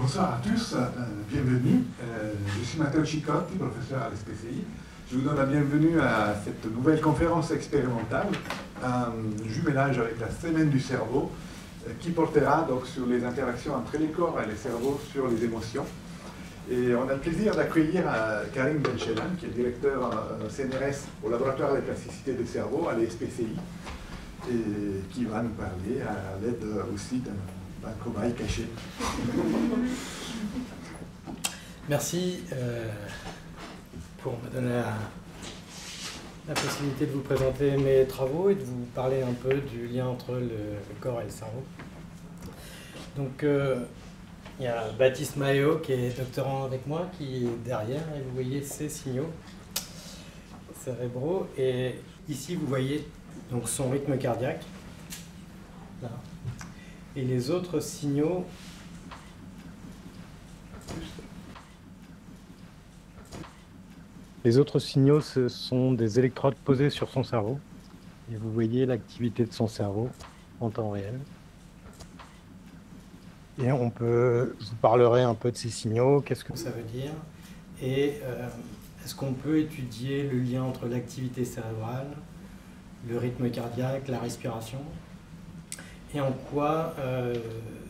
Bonsoir à tous, bienvenue. Je suis Matteo Cicotti, professeur à l'SPCI. Je vous donne la bienvenue à cette nouvelle conférence expérimentale, un jumelage avec la Semaine du cerveau, qui portera donc sur les interactions entre les corps et les cerveaux sur les émotions. Et on a le plaisir d'accueillir Karim Benchelan, qui est directeur CNRS au laboratoire de plasticité des cerveaux à l'SPCI, et qui va nous parler à l'aide aussi d'un cobaye caché. Merci pour me donner la possibilité de vous présenter mes travaux et de vous parler un peu du lien entre le corps et le cerveau. Donc, il y a Baptiste Maheo qui est doctorant avec moi, qui est derrière, et vous voyez ces signaux cérébraux. Et ici, vous voyez donc son rythme cardiaque. Là. Et les autres signaux, ce sont des électrodes posées sur son cerveau. Et vous voyez l'activité de son cerveau en temps réel. Et je vous parlerai un peu de ces signaux, qu'est-ce que ça veut dire, et est-ce qu'on peut étudier le lien entre l'activité cérébrale, le rythme cardiaque, la respiration, et en quoi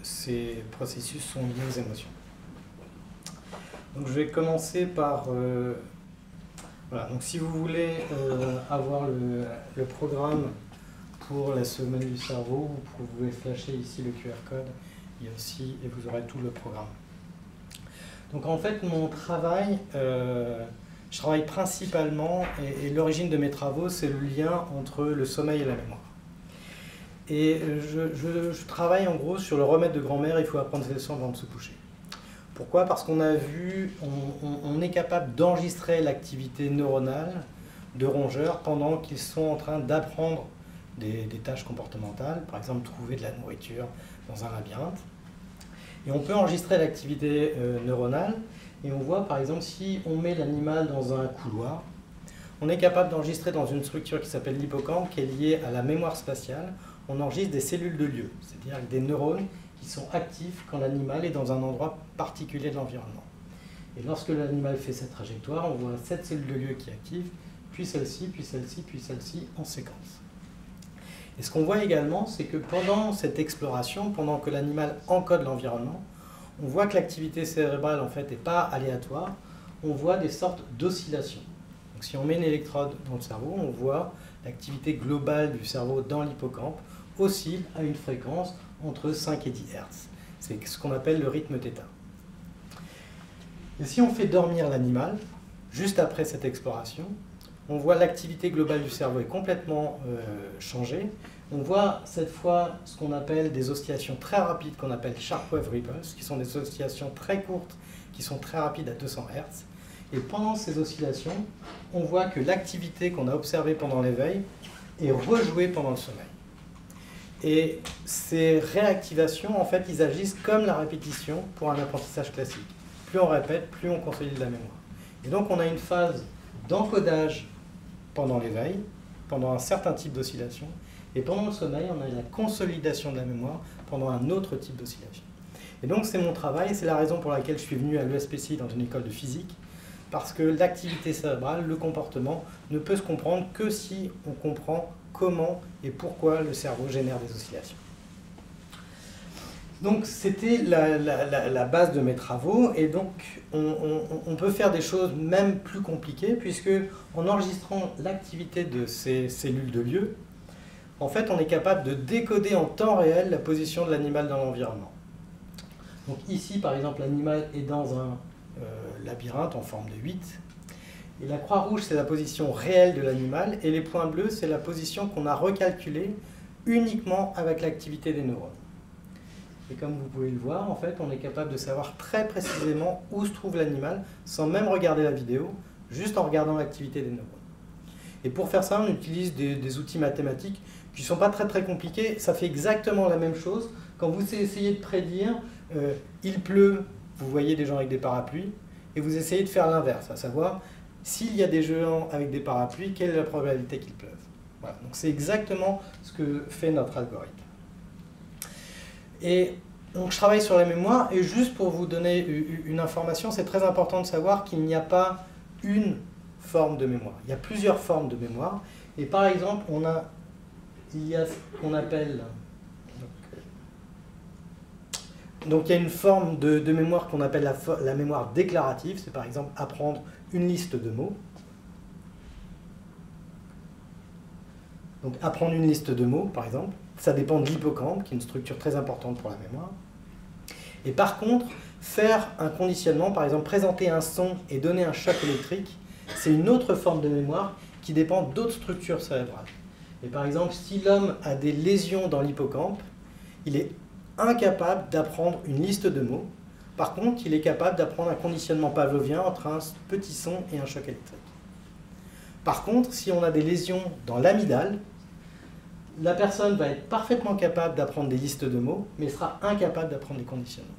ces processus sont liés aux émotions. Donc je vais commencer par... voilà, donc si vous voulez avoir le programme pour la semaine du cerveau, vous pouvez flasher ici le QR code. Il y a aussi, et vous aurez tout le programme. Donc en fait, mon travail, je travaille principalement, et l'origine de mes travaux, c'est le lien entre le sommeil et la mémoire. Et je travaille en gros sur le remède de grand-mère, il faut apprendre ses leçons avant de se coucher. Pourquoi? Parce qu'on a vu, on est capable d'enregistrer l'activité neuronale de rongeurs pendant qu'ils sont en train d'apprendre des tâches comportementales, par exemple trouver de la nourriture dans un labyrinthe. Et on peut enregistrer l'activité neuronale, et on voit par exemple si on met l'animal dans un couloir, on est capable d'enregistrer dans une structure qui s'appelle l'hippocampe, qui est liée à la mémoire spatiale, on enregistre des cellules de lieu, c'est-à-dire des neurones qui sont actifs quand l'animal est dans un endroit particulier de l'environnement. Et lorsque l'animal fait cette trajectoire, on voit 7 cellules de lieu qui activent, puis celle-ci, puis celle-ci, puis celle-ci, en séquence. Et ce qu'on voit également, c'est que pendant cette exploration, pendant que l'animal encode l'environnement, on voit que l'activité cérébrale en fait n'est pas aléatoire, on voit des sortes d'oscillations. Donc si on met une électrode dans le cerveau, on voit l'activité globale du cerveau dans l'hippocampe oscille à une fréquence entre 5 et 10 Hz. C'est ce qu'on appelle le rythme θ. Et si on fait dormir l'animal, juste après cette exploration, on voit l'activité globale du cerveau est complètement changée. On voit cette fois ce qu'on appelle des oscillations très rapides, qu'on appelle sharp wave ripples, qui sont des oscillations très courtes, qui sont très rapides à 200 Hz. Et pendant ces oscillations, on voit que l'activité qu'on a observée pendant l'éveil est rejouée pendant le sommeil. Et ces réactivations, en fait, ils agissent comme la répétition pour un apprentissage classique. Plus on répète, plus on consolide la mémoire. Et donc on a une phase d'encodage pendant l'éveil, pendant un certain type d'oscillation, et pendant le sommeil, on a la consolidation de la mémoire pendant un autre type d'oscillation. Et donc c'est mon travail, et c'est la raison pour laquelle je suis venu à l'ESPCI dans une école de physique, parce que l'activité cérébrale, le comportement, ne peut se comprendre que si on comprend comment et pourquoi le cerveau génère des oscillations. Donc c'était la base de mes travaux, et donc on peut faire des choses même plus compliquées, puisque en enregistrant l'activité de ces cellules de lieu, en fait on est capable de décoder en temps réel la position de l'animal dans l'environnement. Donc ici par exemple l'animal est dans un labyrinthe en forme de 8, et la croix rouge c'est la position réelle de l'animal, et les points bleus c'est la position qu'on a recalculée uniquement avec l'activité des neurones. Et comme vous pouvez le voir, en fait, on est capable de savoir très précisément où se trouve l'animal, sans même regarder la vidéo, juste en regardant l'activité des neurones. Et pour faire ça, on utilise des outils mathématiques qui ne sont pas très compliqués. Ça fait exactement la même chose. Quand vous essayez de prédire, il pleut, vous voyez des gens avec des parapluies, et vous essayez de faire l'inverse, à savoir, s'il y a des géants avec des parapluies, quelle est la probabilité qu'il pleuve? Voilà. Donc c'est exactement ce que fait notre algorithme. Et Donc je travaille sur la mémoire, et juste pour vous donner une information, c'est très important de savoir qu'il n'y a pas une forme de mémoire. Il y a plusieurs formes de mémoire. Et par exemple, il y a ce qu'on appelle... Donc il y a une forme de mémoire qu'on appelle la mémoire déclarative. C'est par exemple apprendre une liste de mots. Donc apprendre une liste de mots, par exemple, ça dépend de l'hippocampe, qui est une structure très importante pour la mémoire. Et par contre, faire un conditionnement, par exemple présenter un son et donner un choc électrique, c'est une autre forme de mémoire qui dépend d'autres structures cérébrales. Et par exemple, si l'homme a des lésions dans l'hippocampe, il est incapable d'apprendre une liste de mots. Par contre, il est capable d'apprendre un conditionnement pavlovien entre un petit son et un choc électrique. Par contre, si on a des lésions dans l'amygdale, la personne va être parfaitement capable d'apprendre des listes de mots, mais sera incapable d'apprendre des conditionnements.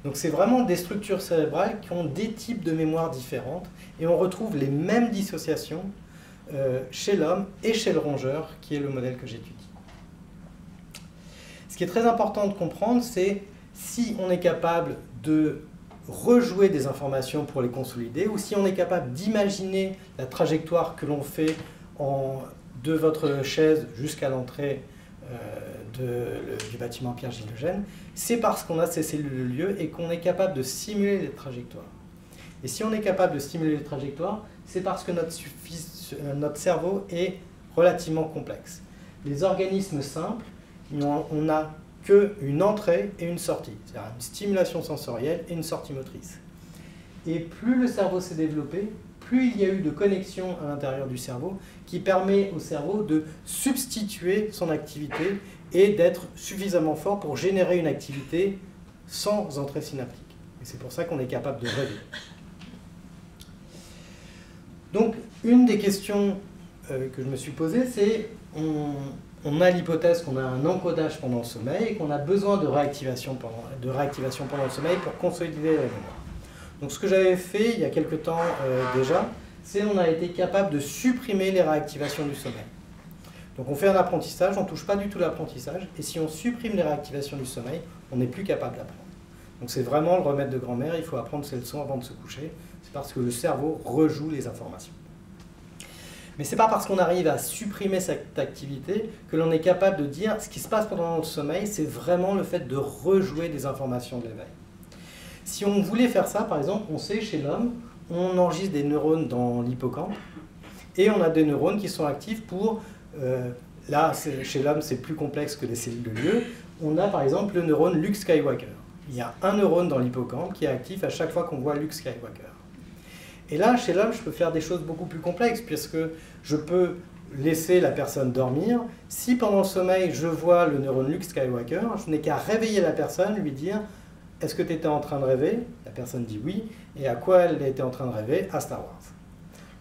Donc c'est vraiment des structures cérébrales qui ont des types de mémoire différentes, et on retrouve les mêmes dissociations chez l'homme et chez le rongeur, qui est le modèle que j'étudie. Ce qui est très important de comprendre, c'est si on est capable de rejouer des informations pour les consolider, ou si on est capable d'imaginer la trajectoire que l'on fait de votre chaise jusqu'à l'entrée du bâtiment Pierre-Gilles Lejeune, c'est parce qu'on a ces cellules de lieu et qu'on est capable de simuler les trajectoires. Et si on est capable de simuler les trajectoires, c'est parce que notre cerveau est relativement complexe. Les organismes simples, on n'a qu'une entrée et une sortie, c'est-à-dire une stimulation sensorielle et une sortie motrice. Et plus le cerveau s'est développé, plus il y a eu de connexions à l'intérieur du cerveau qui permet au cerveau de substituer son activité et d'être suffisamment fort pour générer une activité sans entrée synaptique. Et c'est pour ça qu'on est capable de rêver. Donc, une des questions que je me suis posée, c'est on a l'hypothèse qu'on a un encodage pendant le sommeil et qu'on a besoin de réactivation pendant le sommeil pour consolider la mémoire. Donc ce que j'avais fait il y a quelque temps déjà, c'est on a été capable de supprimer les réactivations du sommeil. Donc on fait un apprentissage, on ne touche pas du tout l'apprentissage, et si on supprime les réactivations du sommeil, on n'est plus capable d'apprendre. Donc c'est vraiment le remède de grand-mère, il faut apprendre ses leçons avant de se coucher, c'est parce que le cerveau rejoue les informations. Mais ce n'est pas parce qu'on arrive à supprimer cette activité que l'on est capable de dire ce qui se passe pendant le sommeil, c'est vraiment le fait de rejouer des informations de l'éveil. Si on voulait faire ça, par exemple, on sait chez l'homme, on enregistre des neurones dans l'hippocampe et on a des neurones qui sont actifs pour... là, chez l'homme, c'est plus complexe que les cellules de lieu. On a par exemple le neurone Luke Skywalker. Il y a un neurone dans l'hippocampe qui est actif à chaque fois qu'on voit Luke Skywalker. Et là, chez l'homme, je peux faire des choses beaucoup plus complexes, puisque je peux laisser la personne dormir. Si pendant le sommeil, je vois le neurone Luke Skywalker, je n'ai qu'à réveiller la personne, lui dire « Est-ce que tu étais en train de rêver ?» La personne dit oui. Et à quoi elle était en train de rêver? À Star Wars.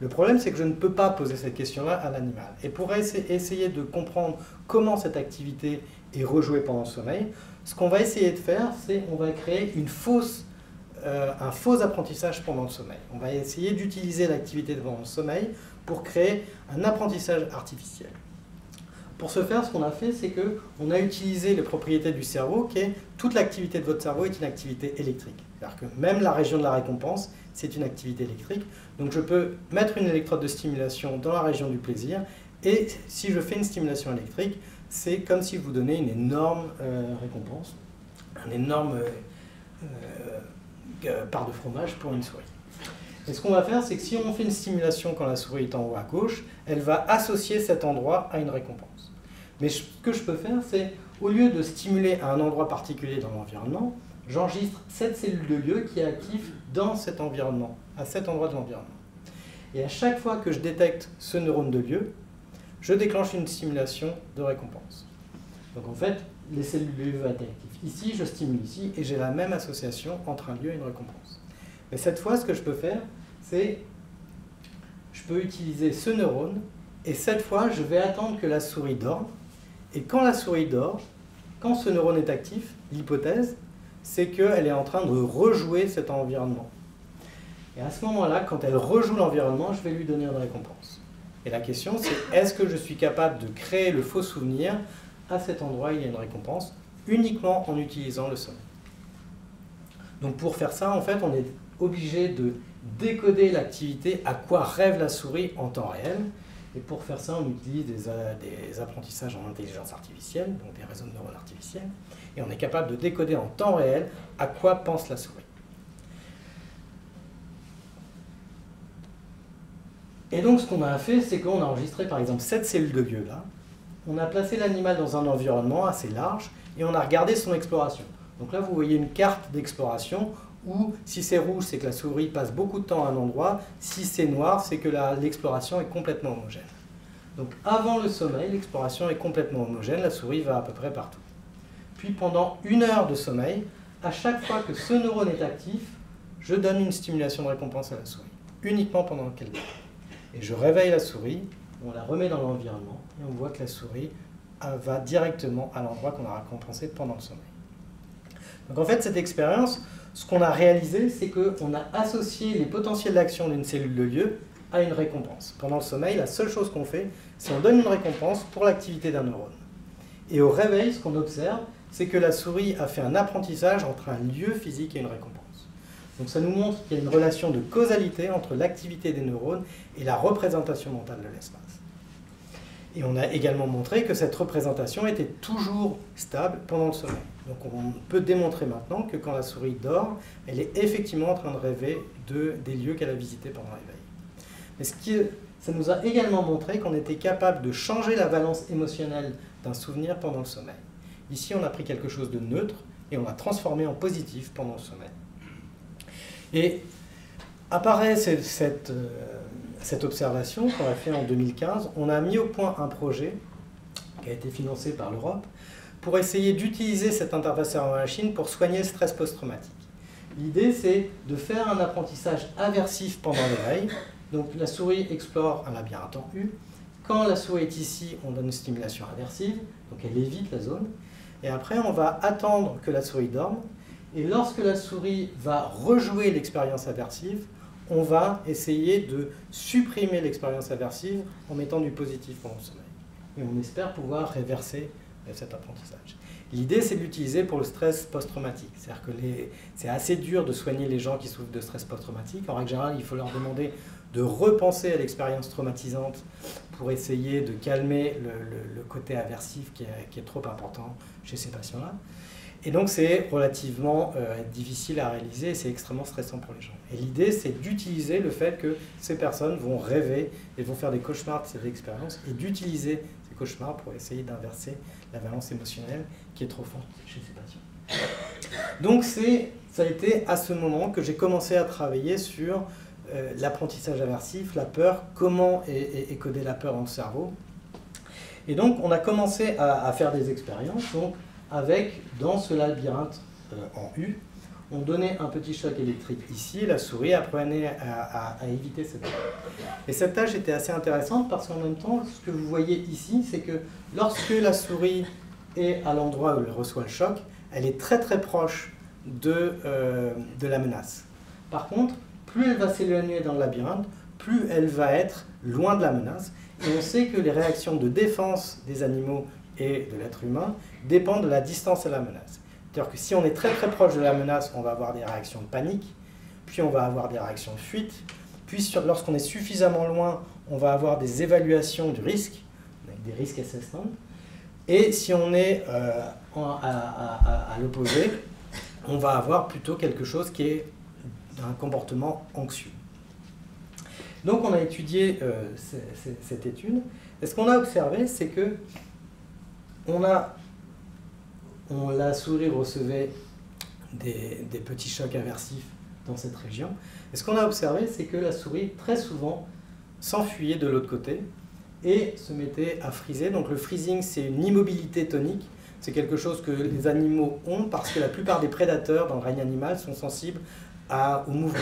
Le problème, c'est que je ne peux pas poser cette question-là à l'animal. Et pour essayer de comprendre comment cette activité est rejouée pendant le sommeil, ce qu'on va essayer de faire, c'est on va créer un faux apprentissage pendant le sommeil. On va essayer d'utiliser l'activité pendant le sommeil pour créer un apprentissage artificiel. Pour ce faire, ce qu'on a fait, c'est qu'on a utilisé les propriétés du cerveau, qui est toute l'activité de votre cerveau est une activité électrique. C'est-à-dire que même la région de la récompense, c'est une activité électrique. Donc je peux mettre une électrode de stimulation dans la région du plaisir, et si je fais une stimulation électrique, c'est comme si je vous donnais une énorme récompense, un énorme part de fromage pour une souris. Et ce qu'on va faire, c'est que si on fait une stimulation quand la souris est en haut à gauche, elle va associer cet endroit à une récompense. Mais ce que je peux faire, c'est, au lieu de stimuler à un endroit particulier dans l'environnement, j'enregistre cette cellule de lieu qui est active dans cet environnement, à cet endroit de l'environnement. Et à chaque fois que je détecte ce neurone de lieu, je déclenche une stimulation de récompense. Donc en fait, les cellules de lieu vont être actives ici, je stimule ici, et j'ai la même association entre un lieu et une récompense. Mais cette fois, ce que je peux faire, c'est je peux utiliser ce neurone, et cette fois, je vais attendre que la souris dorme. Et quand la souris dort, quand ce neurone est actif, l'hypothèse, c'est qu'elle est en train de rejouer cet environnement. Et à ce moment-là, quand elle rejoue l'environnement, je vais lui donner une récompense. Et la question, c'est est-ce que je suis capable de créer le faux souvenir? À cet endroit, il y a une récompense. uniquement en utilisant le sommeil. Donc pour faire ça, en fait, on est obligé de décoder l'activité à quoi rêve la souris en temps réel. Et pour faire ça, on utilise des apprentissages en intelligence artificielle, donc des réseaux de neurones artificiels, et on est capable de décoder en temps réel à quoi pense la souris. Et donc ce qu'on a fait, c'est qu'on a enregistré par exemple cette cellule de lieu là, on a placé l'animal dans un environnement assez large, et on a regardé son exploration. Donc là, vous voyez une carte d'exploration où, si c'est rouge, c'est que la souris passe beaucoup de temps à un endroit, si c'est noir, c'est que l'exploration est complètement homogène. Donc avant le sommeil, l'exploration est complètement homogène, la souris va à peu près partout. Puis pendant 1 heure de sommeil, à chaque fois que ce neurone est actif, je donne une stimulation de récompense à la souris, uniquement pendant qu'elle dort. Et je réveille la souris, on la remet dans l'environnement, et on voit que la souris va directement à l'endroit qu'on a récompensé pendant le sommeil. Donc en fait, cette expérience, ce qu'on a réalisé, c'est qu'on a associé les potentiels d'action d'une cellule de lieu à une récompense. Pendant le sommeil, la seule chose qu'on fait, c'est qu'on donne une récompense pour l'activité d'un neurone. Et au réveil, ce qu'on observe, c'est que la souris a fait un apprentissage entre un lieu physique et une récompense. Donc ça nous montre qu'il y a une relation de causalité entre l'activité des neurones et la représentation mentale de l'espace. Et on a également montré que cette représentation était toujours stable pendant le sommeil. Donc on peut démontrer maintenant que quand la souris dort, elle est effectivement en train de rêver des lieux qu'elle a visités pendant l'éveil. Mais ça nous a également montré qu'on était capable de changer la valence émotionnelle d'un souvenir pendant le sommeil. Ici, on a pris quelque chose de neutre et on l'a transformé en positif pendant le sommeil. Et apparaît cette observation qu'on a fait en 2015. On a mis au point un projet qui a été financé par l'Europe pour essayer d'utiliser cette interface cerveau-machine pour soigner le stress post-traumatique. L'idée, c'est de faire un apprentissage aversif pendant l'éveil. Donc la souris explore un labyrinthe en U. Quand la souris est ici, on donne une stimulation aversive, donc elle évite la zone. Et après, on va attendre que la souris dorme. Et lorsque la souris va rejouer l'expérience aversive, on va essayer de supprimer l'expérience aversive en mettant du positif pendant le sommeil. Et on espère pouvoir réverser cet apprentissage. L'idée, c'est de l'utiliser pour le stress post-traumatique. C'est-à-dire que c'est assez dur de soigner les gens qui souffrent de stress post-traumatique. En règle générale, il faut leur demander de repenser à l'expérience traumatisante pour essayer de calmer le côté aversif qui est trop important chez ces patients-là. Et donc c'est relativement difficile à réaliser et c'est extrêmement stressant pour les gens. Et l'idée, c'est d'utiliser le fait que ces personnes vont rêver et vont faire des cauchemars de ces expériences et d'utiliser ces cauchemars pour essayer d'inverser la valence émotionnelle qui est trop forte chez ces patients. Donc ça a été à ce moment que j'ai commencé à travailler sur l'apprentissage aversif, la peur, comment est codée la peur dans le cerveau. Et donc on a commencé à faire des expériences. Donc, dans ce labyrinthe en U, on donnait un petit choc électrique ici, la souris apprenait à éviter cette tâche. Et cette tâche était assez intéressante parce qu'en même temps, ce que vous voyez ici, c'est que lorsque la souris est à l'endroit où elle reçoit le choc, elle est très très proche de la menace. Par contre, plus elle va s'éloigner dans le labyrinthe, plus elle va être loin de la menace. Et on sait que les réactions de défense des animaux et de l'être humain dépend de la distance à la menace. C'est-à-dire que si on est très très proche de la menace, on va avoir des réactions de panique, puis on va avoir des réactions de fuite, puis lorsqu'on est suffisamment loin, on va avoir des évaluations du risque, des risk assessments, et si on est à l'opposé, on va avoir plutôt quelque chose qui est un comportement anxieux. Donc on a étudié cette étude, et ce qu'on a observé, c'est que la souris recevait des petits chocs aversifs dans cette région. Et ce qu'on a observé, c'est que la souris, très souvent, s'enfuyait de l'autre côté et se mettait à friser. Donc le freezing, c'est une immobilité tonique. C'est quelque chose que les animaux ont parce que la plupart des prédateurs dans le règne animal sont sensibles au mouvement.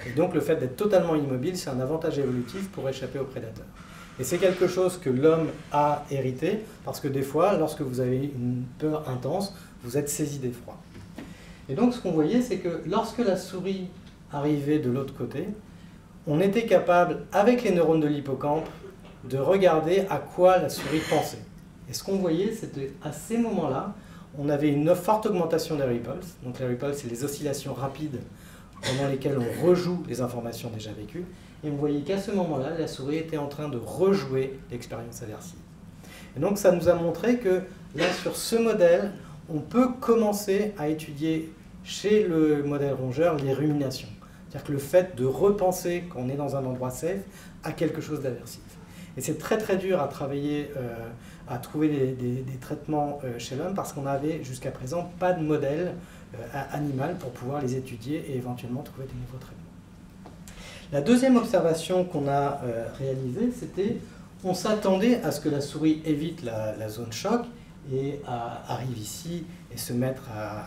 Et donc le fait d'être totalement immobile, c'est un avantage évolutif pour échapper aux prédateurs. Et c'est quelque chose que l'homme a hérité, parce que des fois, lorsque vous avez une peur intense, vous êtes saisi d'effroi. Et donc ce qu'on voyait, c'est que lorsque la souris arrivait de l'autre côté, on était capable, avec les neurones de l'hippocampe, de regarder à quoi la souris pensait. Et ce qu'on voyait, c'était à ces moments-là, on avait une forte augmentation des ripples. Donc les ripples, c'est les oscillations rapides pendant lesquelles on rejoue les informations déjà vécues. Et on voyait qu'à ce moment-là, la souris était en train de rejouer l'expérience aversive. Et donc ça nous a montré que là, sur ce modèle, on peut commencer à étudier chez le modèle rongeur les ruminations. C'est-à-dire que le fait de repenser quand on est dans un endroit safe à quelque chose d'aversif. Et c'est très très dur à travailler, à trouver des traitements chez l'homme parce qu'on n'avait jusqu'à présent pas de modèle animal pour pouvoir les étudier et éventuellement trouver des nouveaux traitements. La deuxième observation qu'on a réalisée, c'était on s'attendait à ce que la souris évite la zone choc et arrive ici et se mettre à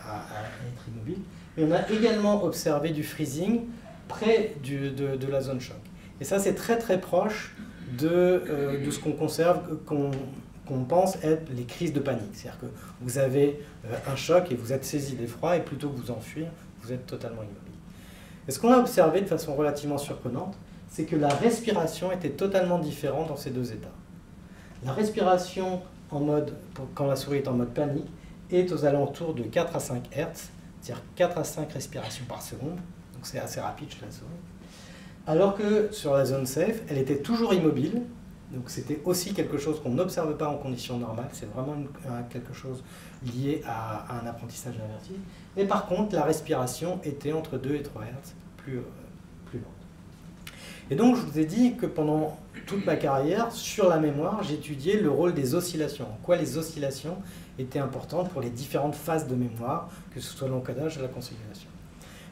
être immobile. Mais on a également observé du freezing près de la zone choc. Et ça, c'est très très proche de ce qu'on conserve, qu'on pense être les crises de panique. C'est-à-dire que vous avez un choc et vous êtes saisi d'effroi et plutôt que vous enfuir, vous êtes totalement immobile. Et ce qu'on a observé de façon relativement surprenante, c'est que la respiration était totalement différente dans ces deux états. La respiration quand la souris est en mode panique est aux alentours de 4 à 5 Hz, c'est-à-dire 4 à 5 respirations par seconde, donc c'est assez rapide chez la souris. Alors que sur la zone safe, elle était toujours immobile, donc c'était aussi quelque chose qu'on n'observe pas en conditions normales, c'est vraiment quelque chose lié à un apprentissage inversif. Mais par contre, la respiration était entre 2 et 3 Hz plus lente. Et donc, je vous ai dit que pendant toute ma carrière, sur la mémoire, j'étudiais le rôle des oscillations. En quoi les oscillations étaient importantes pour les différentes phases de mémoire, que ce soit l'encodage et la consolidation.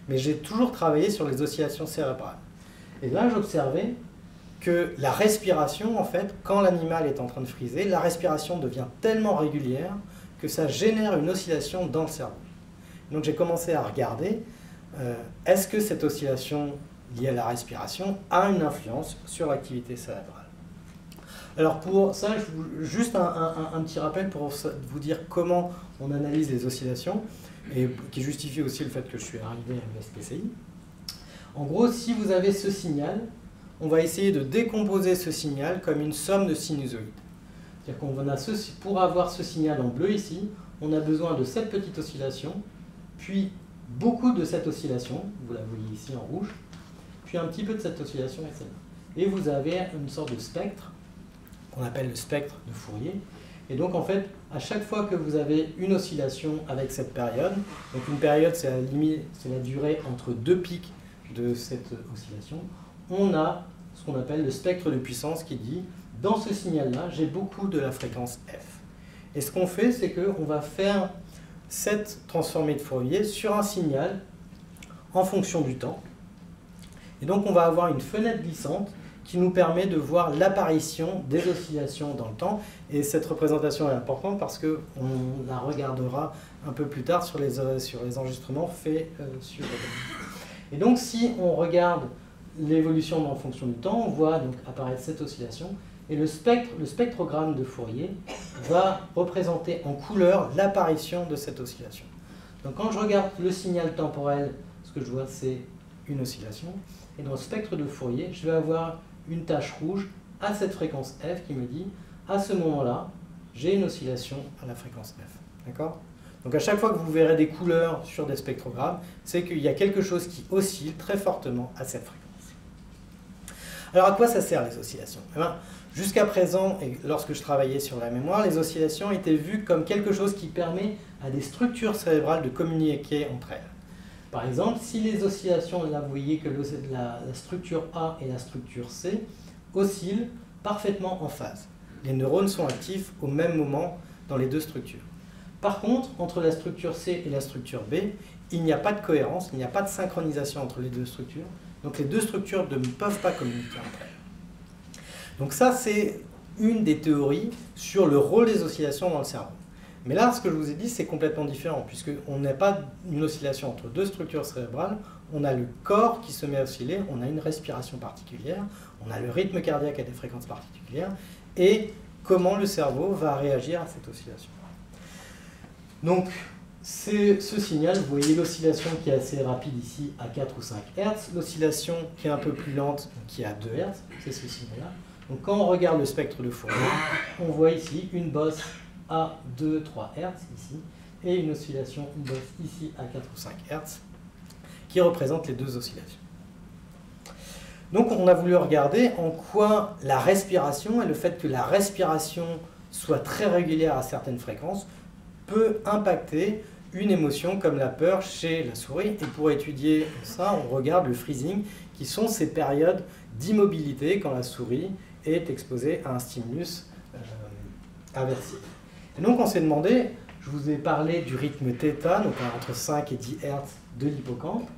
Mais j'ai toujours travaillé sur les oscillations cérébrales. Et là, j'observais que la respiration, en fait, quand l'animal est en train de friser, la respiration devient tellement régulière que ça génère une oscillation dans le cerveau. Donc j'ai commencé à regarder, est-ce que cette oscillation liée à la respiration a une influence sur l'activité cérébrale. Alors pour ça, juste un petit rappel pour vous dire comment on analyse les oscillations, et qui justifie aussi le fait que je suis arrivé à l'USPCI. En gros, si vous avez ce signal, on va essayer de décomposer ce signal comme une somme de sinusoïdes. C'est-à-dire qu'on a pour avoir ce signal en bleu ici, on a besoin de cette petite oscillation, puis beaucoup de cette oscillation, vous la voyez ici en rouge, puis un petit peu de cette oscillation et celle-là. Et vous avez une sorte de spectre, qu'on appelle le spectre de Fourier. Et donc en fait, à chaque fois que vous avez une oscillation avec cette période, donc une période c'est la durée entre deux pics de cette oscillation, on a ce qu'on appelle le spectre de puissance qui dit, dans ce signal-là, j'ai beaucoup de la fréquence F. Et ce qu'on fait, c'est qu'on va faire cette transformée de Fourier sur un signal en fonction du temps. Et donc on va avoir une fenêtre glissante qui nous permet de voir l'apparition des oscillations dans le temps. Et cette représentation est importante parce qu'on la regardera un peu plus tard sur les enregistrements faits sur... Et donc si on regarde l'évolution en fonction du temps, on voit donc apparaître cette oscillation. Et le spectrogramme de Fourier va représenter en couleur l'apparition de cette oscillation. Donc quand je regarde le signal temporel, ce que je vois c'est une oscillation. Et dans le spectre de Fourier, je vais avoir une tache rouge à cette fréquence F qui me dit, à ce moment-là, j'ai une oscillation à la fréquence F. D'accord ? Donc à chaque fois que vous verrez des couleurs sur des spectrogrammes, c'est qu'il y a quelque chose qui oscille très fortement à cette fréquence. Alors à quoi ça sert les oscillations ? Eh bien, jusqu'à présent, et lorsque je travaillais sur la mémoire, les oscillations étaient vues comme quelque chose qui permet à des structures cérébrales de communiquer entre elles. Par exemple, si les oscillations, là vous voyez que la structure A et la structure C oscillent parfaitement en phase. Les neurones sont actifs au même moment dans les deux structures. Par contre, entre la structure C et la structure B, il n'y a pas de cohérence, il n'y a pas de synchronisation entre les deux structures. Donc les deux structures ne peuvent pas communiquer entre elles. Donc ça, c'est une des théories sur le rôle des oscillations dans le cerveau. Mais là, ce que je vous ai dit, c'est complètement différent, puisqu'on n'a pas une oscillation entre deux structures cérébrales, on a le corps qui se met à osciller, on a une respiration particulière, on a le rythme cardiaque à des fréquences particulières, et comment le cerveau va réagir à cette oscillation. Donc, c'est ce signal, vous voyez l'oscillation qui est assez rapide ici à 4 ou 5 Hz, l'oscillation qui est un peu plus lente, qui est à 2 Hz, c'est ce signal-là. Donc quand on regarde le spectre de Fourier, on voit ici une bosse à 2-3 Hz ici, et une oscillation basse ici à 4 ou 5 Hz, qui représentent les deux oscillations. Donc on a voulu regarder en quoi la respiration et le fait que la respiration soit très régulière à certaines fréquences peut impacter une émotion comme la peur chez la souris. Et pour étudier ça, on regarde le freezing, qui sont ces périodes d'immobilité quand la souris est exposée à un stimulus aversif. Et donc on s'est demandé, je vous ai parlé du rythme θ, donc entre 5 et 10 Hz de l'hippocampe.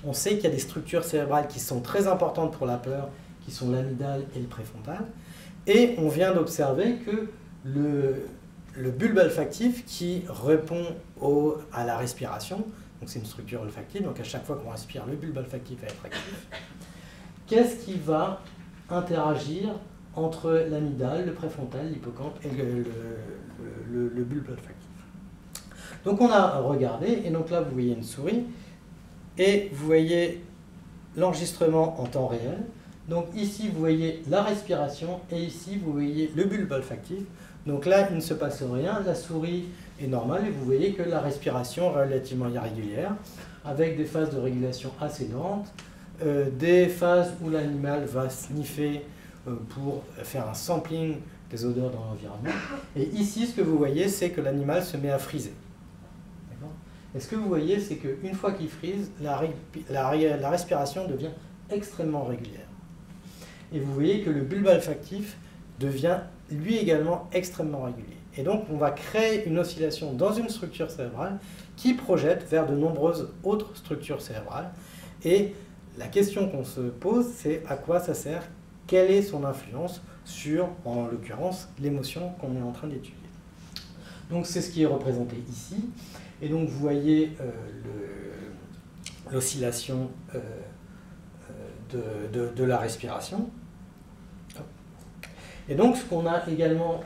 On sait qu'il y a des structures cérébrales qui sont très importantes pour la peur, qui sont l'amygdale et le préfrontal. Et on vient d'observer que le bulbe olfactif qui répond à la respiration, donc c'est une structure olfactive, donc à chaque fois qu'on respire, le bulbe olfactif va être actif. Qu'est-ce qui va interagir entre l'amygdale, le préfrontal, l'hippocampe et le bulbe olfactif? Donc on a regardé, et donc là vous voyez une souris, et vous voyez l'enregistrement en temps réel. Donc ici vous voyez la respiration, et ici vous voyez le bulbe olfactif. Donc là il ne se passe rien, la souris est normale, et vous voyez que la respiration est relativement irrégulière, avec des phases de régulation assez lentes, des phases où l'animal va sniffer pour faire un sampling des odeurs dans l'environnement. Et ici, ce que vous voyez, c'est que l'animal se met à friser. Et ce que vous voyez, c'est qu'une fois qu'il frise, la respiration devient extrêmement régulière. Et vous voyez que le bulbe olfactif devient lui également extrêmement régulier. Et donc, on va créer une oscillation dans une structure cérébrale qui projette vers de nombreuses autres structures cérébrales. Et la question qu'on se pose, c'est à quoi ça sert? Quelle est son influence sur, en l'occurrence, l'émotion qu'on est en train d'étudier? Donc, c'est ce qui est représenté ici. Et donc, vous voyez l'oscillation de la respiration. Et donc, ce qu'on a également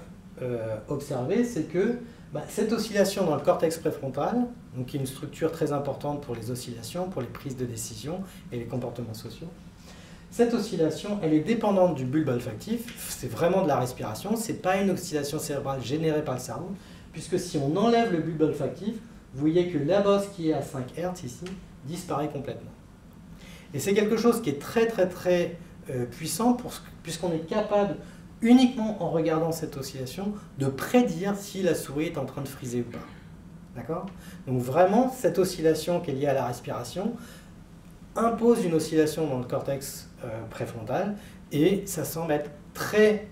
observé, c'est que cette oscillation dans le cortex préfrontal, donc qui est une structure très importante pour les oscillations, pour les prises de décision et les comportements sociaux, cette oscillation, elle est dépendante du bulbe olfactif, c'est vraiment de la respiration, ce n'est pas une oscillation cérébrale générée par le cerveau, puisque si on enlève le bulbe olfactif, vous voyez que la bosse qui est à 5 Hz ici disparaît complètement. Et c'est quelque chose qui est très puissant, puisqu'on est capable, uniquement en regardant cette oscillation, de prédire si la souris est en train de friser ou pas. D'accord? Donc vraiment, cette oscillation qui est liée à la respiration impose une oscillation dans le cortex préfrontal, et ça semble être très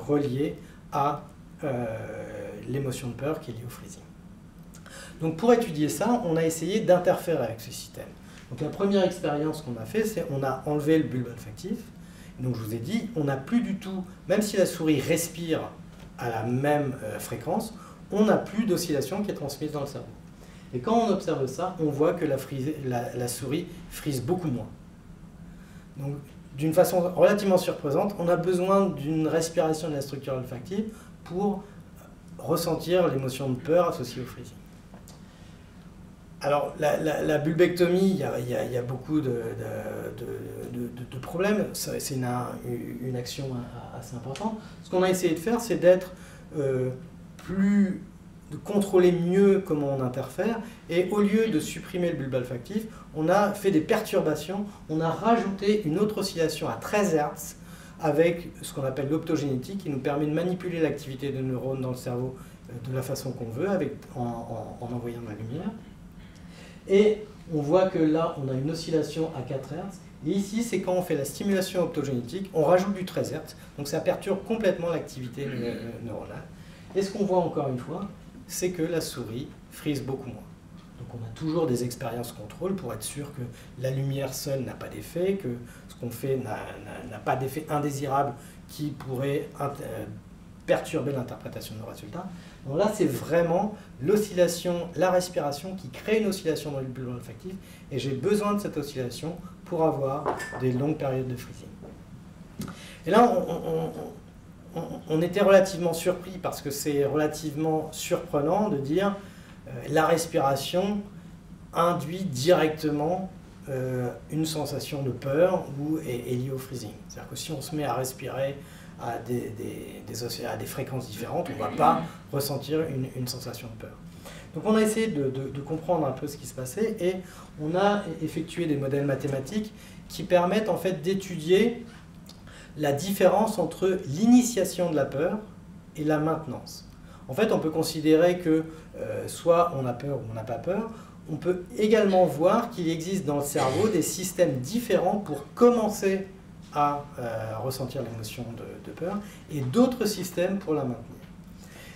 relié à l'émotion de peur qui est liée au freezing. Donc pour étudier ça, on a essayé d'interférer avec ce système. Donc la première expérience qu'on a fait, c'est on a enlevé le bulbe olfactif. Donc je vous ai dit, on n'a plus du tout, même si la souris respire à la même fréquence, on n'a plus d'oscillation qui est transmise dans le cerveau. Et quand on observe ça, on voit que la souris frise beaucoup moins. Donc d'une façon relativement surprenante, on a besoin d'une respiration de la structure olfactive pour ressentir l'émotion de peur associée au freezing. Alors, la bulbectomie, il y a beaucoup de problèmes. C'est une action assez importante. Ce qu'on a essayé de faire, c'est de contrôler mieux comment on interfère. Et au lieu de supprimer le bulbe olfactif, on a fait des perturbations. On a rajouté une autre oscillation à 13 Hz avec ce qu'on appelle l'optogénétique, qui nous permet de manipuler l'activité des neurones dans le cerveau de la façon qu'on veut, en envoyant de la lumière. Et on voit que là, on a une oscillation à 4 Hz. Et ici, c'est quand on fait la stimulation optogénétique, on rajoute du 13 Hz. Donc ça perturbe complètement l'activité neuronale. Et ce qu'on voit encore une fois, c'est que la souris frise beaucoup moins. Donc on a toujours des expériences contrôle pour être sûr que la lumière seule n'a pas d'effet, que ce qu'on fait n'a pas d'effet indésirable qui pourrait perturber l'interprétation de nos résultats. Donc là, c'est vraiment l'oscillation, la respiration qui crée une oscillation dans le bulbe olfactif, et j'ai besoin de cette oscillation pour avoir des longues périodes de freezing. Et là, on était relativement surpris parce que c'est relativement surprenant de dire la respiration induit directement une sensation de peur ou est liée au freezing. C'est-à-dire que si on se met à respirer à des fréquences différentes, on ne va pas ressentir une sensation de peur. Donc on a essayé de comprendre un peu ce qui se passait et on a effectué des modèles mathématiques qui permettent en fait d'étudier la différence entre l'initiation de la peur et la maintenance. En fait, on peut considérer que soit on a peur ou on n'a pas peur. On peut également voir qu'il existe dans le cerveau des systèmes différents pour commencer à ressentir l'émotion de peur et d'autres systèmes pour la maintenir.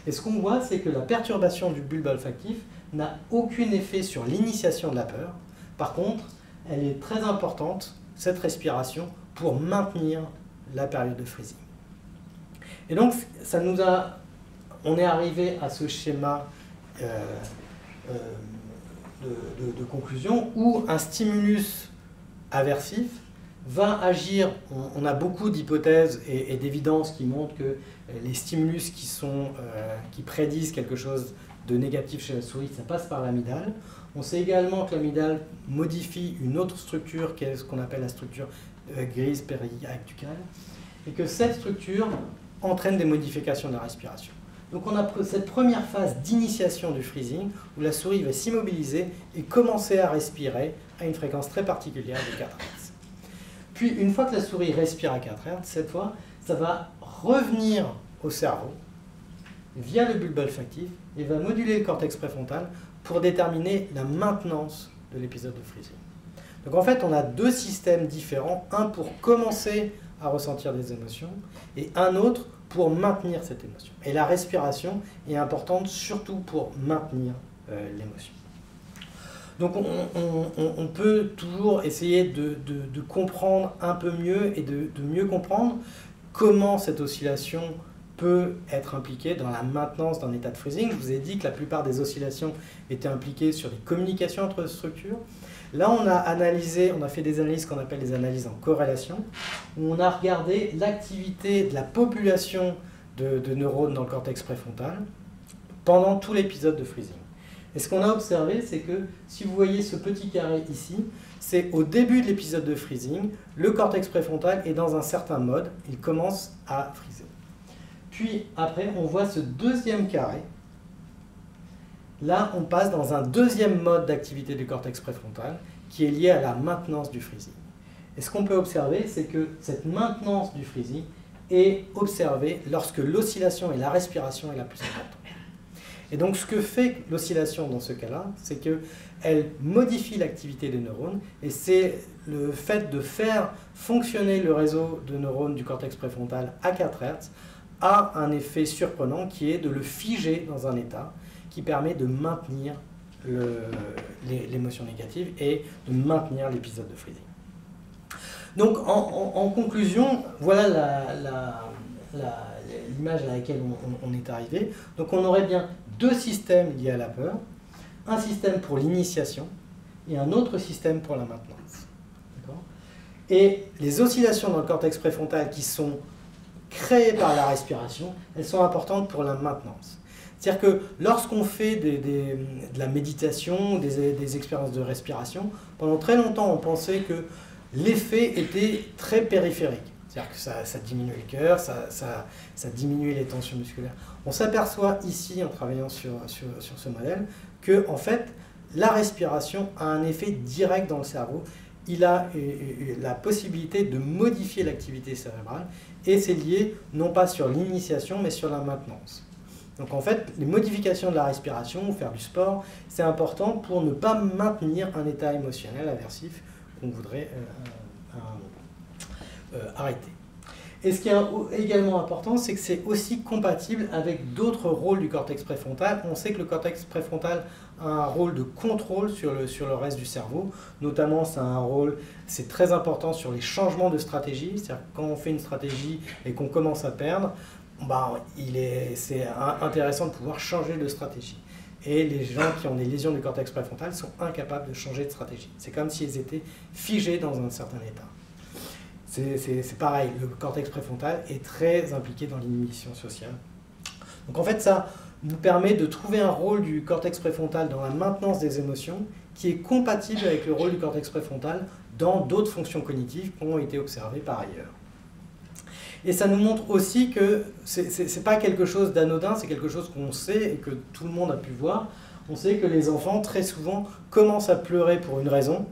Et ce qu'on voit, c'est que la perturbation du bulbe olfactif n'a aucun effet sur l'initiation de la peur. Par contre, elle est très importante, cette respiration, pour maintenir la période de freezing. Et donc, on est arrivé à ce schéma de conclusion où un stimulus aversif va agir. On a beaucoup d'hypothèses et d'évidences qui montrent que les stimulus qui prédisent quelque chose de négatif chez la souris, ça passe par l'amygdale. On sait également que l'amygdale modifie une autre structure qui est ce qu'on appelle la structure grise périactucale et que cette structure entraîne des modifications de la respiration. Donc on a cette première phase d'initiation du freezing où la souris va s'immobiliser et commencer à respirer à une fréquence très particulière de 4 Hz. Puis une fois que la souris respire à 4 Hz, cette fois, ça va revenir au cerveau via le bulbe olfactif et va moduler le cortex préfrontal pour déterminer la maintenance de l'épisode de freezing. Donc en fait, on a deux systèmes différents, un pour commencer à ressentir des émotions et un autre pour maintenir cette émotion. Et la respiration est importante surtout pour maintenir l'émotion. Donc on peut toujours essayer de comprendre un peu mieux et de mieux comprendre comment cette oscillation peut être impliquée dans la maintenance d'un état de freezing. Je vous ai dit que la plupart des oscillations étaient impliquées sur les communications entre structures. Là, on a fait des analyses qu'on appelle des analyses en corrélation, où on a regardé l'activité de la population de neurones dans le cortex préfrontal pendant tout l'épisode de freezing. Et ce qu'on a observé, c'est que si vous voyez ce petit carré ici, c'est au début de l'épisode de freezing, le cortex préfrontal est dans un certain mode, il commence à freezer. Puis après, on voit ce deuxième carré. Là, on passe dans un deuxième mode d'activité du cortex préfrontal qui est lié à la maintenance du freezing. Et ce qu'on peut observer, c'est que cette maintenance du freezing est observée lorsque l'oscillation et la respiration est la plus importante. Et donc, ce que fait l'oscillation dans ce cas-là, c'est qu'elle modifie l'activité des neurones et c'est le fait de faire fonctionner le réseau de neurones du cortex préfrontal à 4 Hz a un effet surprenant qui est de le figer dans un état qui permet de maintenir l'émotion négative et de maintenir l'épisode de freezing. Donc, en conclusion, voilà l'image à laquelle on est arrivé. Donc, on aurait bien deux systèmes liés à la peur, un système pour l'initiation et un autre système pour la maintenance. Et les oscillations dans le cortex préfrontal qui sont créées par la respiration, elles sont importantes pour la maintenance. C'est-à-dire que lorsqu'on fait de la méditation, des expériences de respiration, pendant très longtemps on pensait que l'effet était très périphérique. C'est-à-dire que ça diminuait le cœur, ça diminuait les tensions musculaires. On s'aperçoit ici, en travaillant sur ce modèle, que en fait, la respiration a un effet direct dans le cerveau. Il a la possibilité de modifier l'activité cérébrale et c'est lié non pas sur l'initiation mais sur la maintenance. Donc en fait, les modifications de la respiration ou faire du sport, c'est important pour ne pas maintenir un état émotionnel aversif qu'on voudrait arrêter. Et ce qui est également important, c'est que c'est aussi compatible avec d'autres rôles du cortex préfrontal. On sait que le cortex préfrontal a un rôle de contrôle sur le reste du cerveau. Notamment, c'est très important sur les changements de stratégie. C'est-à-dire que quand on fait une stratégie et qu'on commence à perdre, c'est intéressant de pouvoir changer de stratégie. Et les gens qui ont des lésions du cortex préfrontal sont incapables de changer de stratégie. C'est comme s'ils étaient figés dans un certain état. C'est pareil, le cortex préfrontal est très impliqué dans l'inhibition sociale. Donc en fait, ça nous permet de trouver un rôle du cortex préfrontal dans la maintenance des émotions qui est compatible avec le rôle du cortex préfrontal dans d'autres fonctions cognitives qui ont été observées par ailleurs. Et ça nous montre aussi que ce n'est pas quelque chose d'anodin, c'est quelque chose qu'on sait et que tout le monde a pu voir. On sait que les enfants, très souvent, commencent à pleurer pour une raison,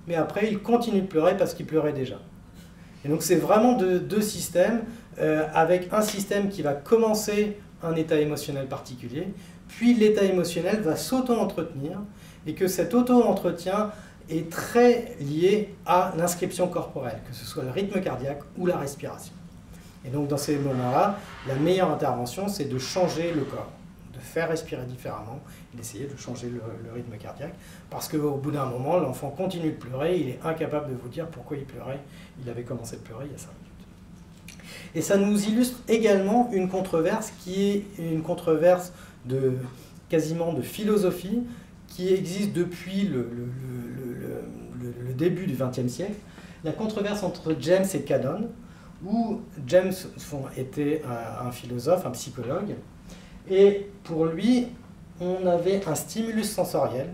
mais après, ils continuent de pleurer parce qu'ils pleuraient déjà. Et donc, c'est vraiment deux systèmes, avec un système qui va commencer un état émotionnel particulier, puis l'état émotionnel va s'auto-entretenir, et que cet auto-entretien est très lié à l'inscription corporelle, que ce soit le rythme cardiaque ou la respiration. Et donc, dans ces moments-là, la meilleure intervention, c'est de changer le corps, de faire respirer différemment, et d'essayer de changer le rythme cardiaque, parce qu'au bout d'un moment, l'enfant continue de pleurer, il est incapable de vous dire pourquoi il pleurait. Il avait commencé de pleurer il y a 5 minutes. Et ça nous illustre également une controverse qui est une controverse quasiment de philosophie qui existe depuis le début du XXe siècle, la controverse entre James et Cannon, où James était un philosophe, un psychologue, et pour lui, on avait un stimulus sensoriel.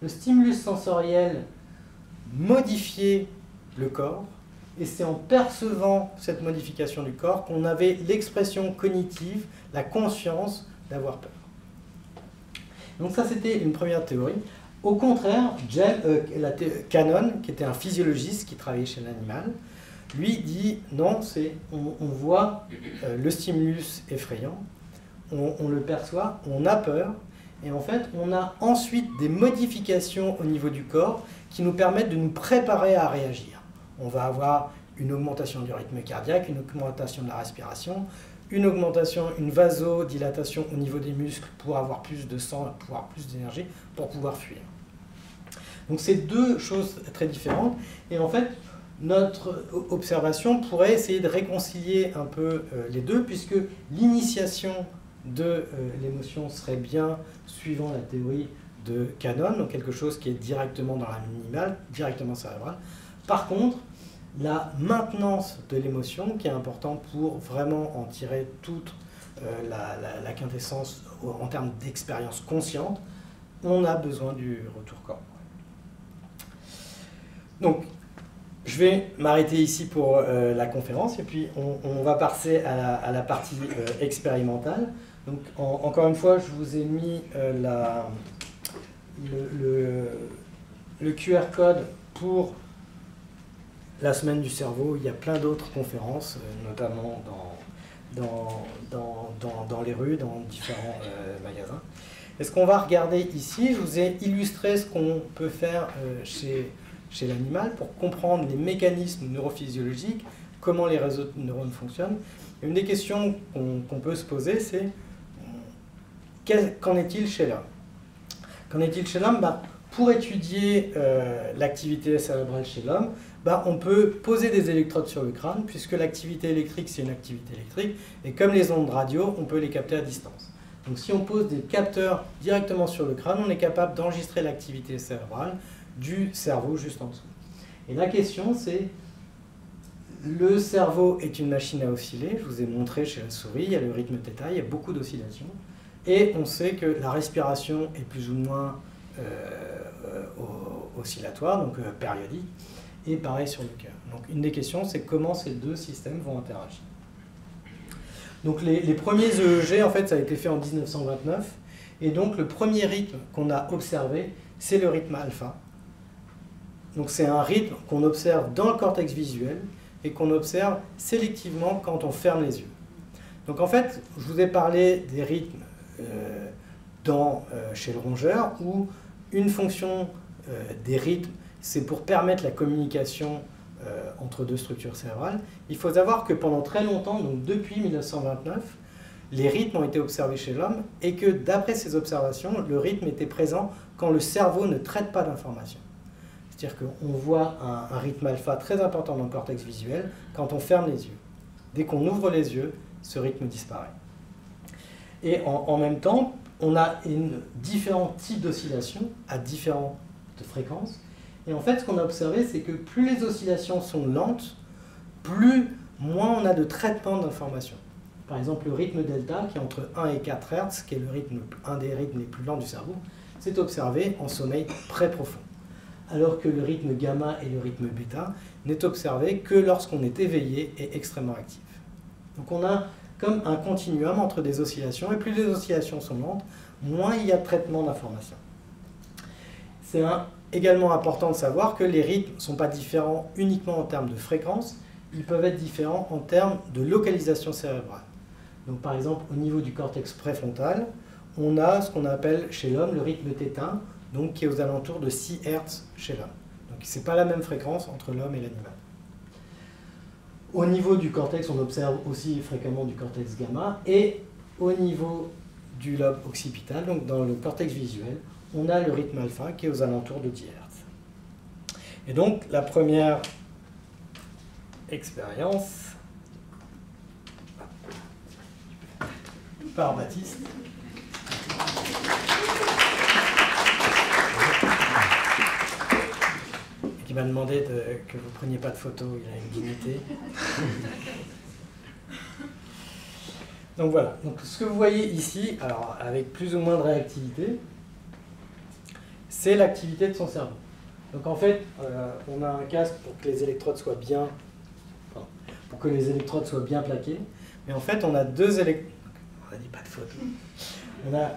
Le stimulus sensoriel modifiait le corps, et c'est en percevant cette modification du corps qu'on avait l'expression cognitive, la conscience d'avoir peur. Donc ça, c'était une première théorie. Au contraire, Cannon, qui était un physiologiste qui travaillait chez l'animal, lui dit non, on voit le stimulus effrayant, on le perçoit, on a peur, et en fait, on a ensuite des modifications au niveau du corps qui nous permettent de nous préparer à réagir. On va avoir une augmentation du rythme cardiaque, une augmentation de la respiration, une augmentation, une vasodilatation au niveau des muscles pour avoir plus de sang, pour avoir plus d'énergie, pour pouvoir fuir. Donc c'est deux choses très différentes. Et en fait, notre observation pourrait essayer de réconcilier un peu les deux, puisque l'initiation de l'émotion serait bien suivant la théorie de Cannon, donc quelque chose qui est directement dans l'animal, directement cérébral. Par contre, la maintenance de l'émotion, qui est important pour vraiment en tirer toute la quintessence en termes d'expérience consciente, on a besoin du retour corporel. Donc, je vais m'arrêter ici pour la conférence, et puis on va passer à la partie expérimentale. Donc, encore une fois, je vous ai mis le QR code pour la semaine du cerveau. Il y a plein d'autres conférences, notamment dans les rues, dans différents magasins. Et ce qu'on va regarder ici, je vous ai illustré ce qu'on peut faire chez l'animal pour comprendre les mécanismes neurophysiologiques, comment les réseaux de neurones fonctionnent. Et une des questions qu'on peut se poser, c'est qu'en est-il chez l'homme? Qu'en est-il chez l'homme? Pour étudier l'activité cérébrale chez l'homme, on peut poser des électrodes sur le crâne, puisque l'activité électrique, c'est une activité électrique, et comme les ondes radio, on peut les capter à distance. Donc si on pose des capteurs directement sur le crâne, on est capable d'enregistrer l'activité cérébrale du cerveau juste en dessous. Et la question, c'est, le cerveau est une machine à osciller, je vous ai montré chez la souris, il y a le rythme θ, il y a beaucoup d'oscillations, et on sait que la respiration est plus ou moins oscillatoire, donc périodique, et pareil sur le cœur. Donc une des questions, c'est comment ces deux systèmes vont interagir. Donc les premiers EEG, en fait, ça a été fait en 1929, et donc le premier rythme qu'on a observé, c'est le rythme alpha. Donc c'est un rythme qu'on observe dans le cortex visuel, et qu'on observe sélectivement quand on ferme les yeux. Donc en fait, je vous ai parlé des rythmes chez le rongeur, où une fonction des rythmes, c'est pour permettre la communication entre deux structures cérébrales. Il faut savoir que pendant très longtemps, donc depuis 1929, les rythmes ont été observés chez l'homme, et que d'après ces observations, le rythme était présent quand le cerveau ne traite pas d'informations. C'est-à-dire qu'on voit un rythme alpha très important dans le cortex visuel quand on ferme les yeux. Dès qu'on ouvre les yeux, ce rythme disparaît. Et en même temps, on a différents types d'oscillations à différentes fréquences. Et en fait, ce qu'on a observé, c'est que plus les oscillations sont lentes, moins on a de traitement d'informations. Par exemple, le rythme delta, qui est entre 1 et 4 Hz, qui est un des rythmes les plus lents du cerveau, s'est observé en sommeil très profond. Alors que le rythme gamma et le rythme bêta n'est observé que lorsqu'on est éveillé et extrêmement actif. Donc on a comme un continuum entre des oscillations, et plus les oscillations sont lentes, moins il y a de traitement d'informations. C'est également important de savoir que les rythmes ne sont pas différents uniquement en termes de fréquence, ils peuvent être différents en termes de localisation cérébrale. Donc par exemple, au niveau du cortex préfrontal, on a ce qu'on appelle chez l'homme le rythme θ, donc qui est aux alentours de 6 Hz chez l'homme. Donc ce n'est pas la même fréquence entre l'homme et l'animal. Au niveau du cortex, on observe aussi fréquemment du cortex gamma, et au niveau du lobe occipital, donc dans le cortex visuel, on a le rythme alpha qui est aux alentours de 10 Hz. Et donc la première expérience par Baptiste. Il m'a demandé que vous ne preniez pas de photos, il a une dignité. Donc voilà, donc ce que vous voyez ici, alors avec plus ou moins de réactivité, c'est l'activité de son cerveau. Donc en fait, on a un casque pour que les électrodes soient bien, plaquées, mais en fait on a deux électrodes. On n'a dit pas de photos. On a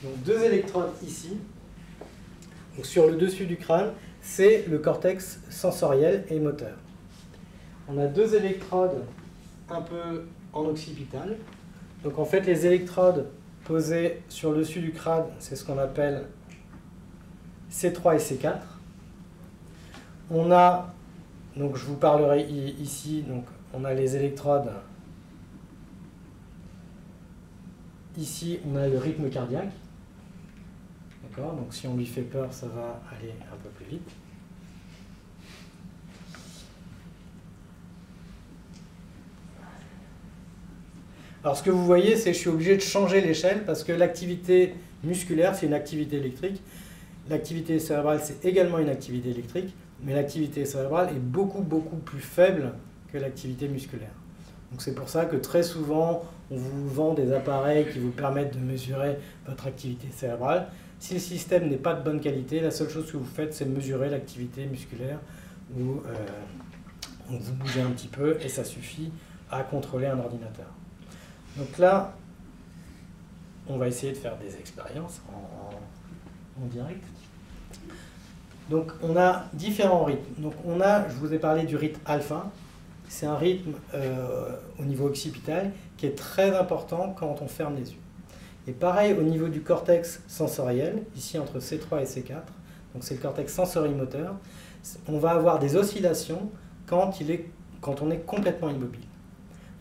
donc deux électrodes ici. Donc sur le dessus du crâne, c'est le cortex sensoriel et moteur. On a deux électrodes un peu en occipital. Donc en fait, les électrodes posées sur le dessus du crâne, c'est ce qu'on appelle C3 et C4. On a, donc je vous parlerai ici, donc on a les électrodes. Ici, on a le rythme cardiaque. D'accord ? Donc si on lui fait peur, ça va aller un peu plus vite. Alors ce que vous voyez, c'est que je suis obligé de changer l'échelle parce que l'activité musculaire, c'est une activité électrique. L'activité cérébrale, c'est également une activité électrique, mais l'activité cérébrale est beaucoup plus faible que l'activité musculaire. Donc c'est pour ça que très souvent, on vous vend des appareils qui vous permettent de mesurer votre activité cérébrale. Si le système n'est pas de bonne qualité, la seule chose que vous faites, c'est mesurer l'activité musculaire où vous bougez un petit peu et ça suffit à contrôler un ordinateur. Donc là, on va essayer de faire des expériences en direct. Donc on a différents rythmes. Donc on a, je vous ai parlé du rythme alpha. C'est un rythme au niveau occipital qui est très important quand on ferme les yeux. Et pareil au niveau du cortex sensoriel, ici entre C3 et C4, donc c'est le cortex sensorimoteur, on va avoir des oscillations quand on est complètement immobile.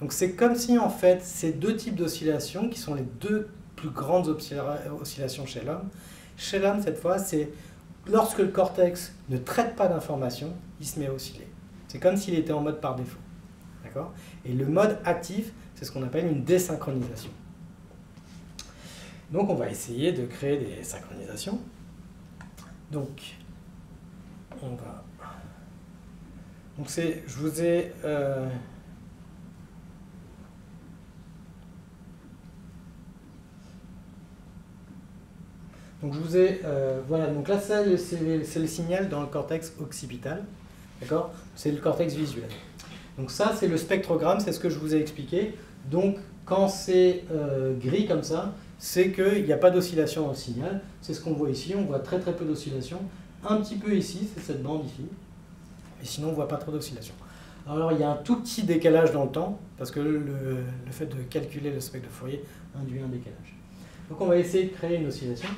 Donc c'est comme si en fait ces deux types d'oscillations, qui sont les deux plus grandes oscillations chez l'homme, cette fois, c'est lorsque le cortex ne traite pas d'informations, il se met à osciller. C'est comme s'il était en mode par défaut. D'accord ? Et le mode actif, c'est ce qu'on appelle une désynchronisation. Donc on va essayer de créer des synchronisations. Donc, on va... Donc je vous ai... Donc je vous ai... voilà, donc là c'est le signal dans le cortex occipital. D'accord ? C'est le cortex visuel. Donc ça, c'est le spectrogramme, c'est ce que je vous ai expliqué. Donc quand c'est gris comme ça, c'est qu'il n'y a pas d'oscillation dans le signal. C'est ce qu'on voit ici, on voit très peu d'oscillation. Un petit peu ici, c'est cette bande ici. Mais sinon, on ne voit pas trop d'oscillation. Alors il y a un tout petit décalage dans le temps, parce que le fait de calculer le spectre de Fourier induit un décalage. Donc on va essayer de créer une oscillation.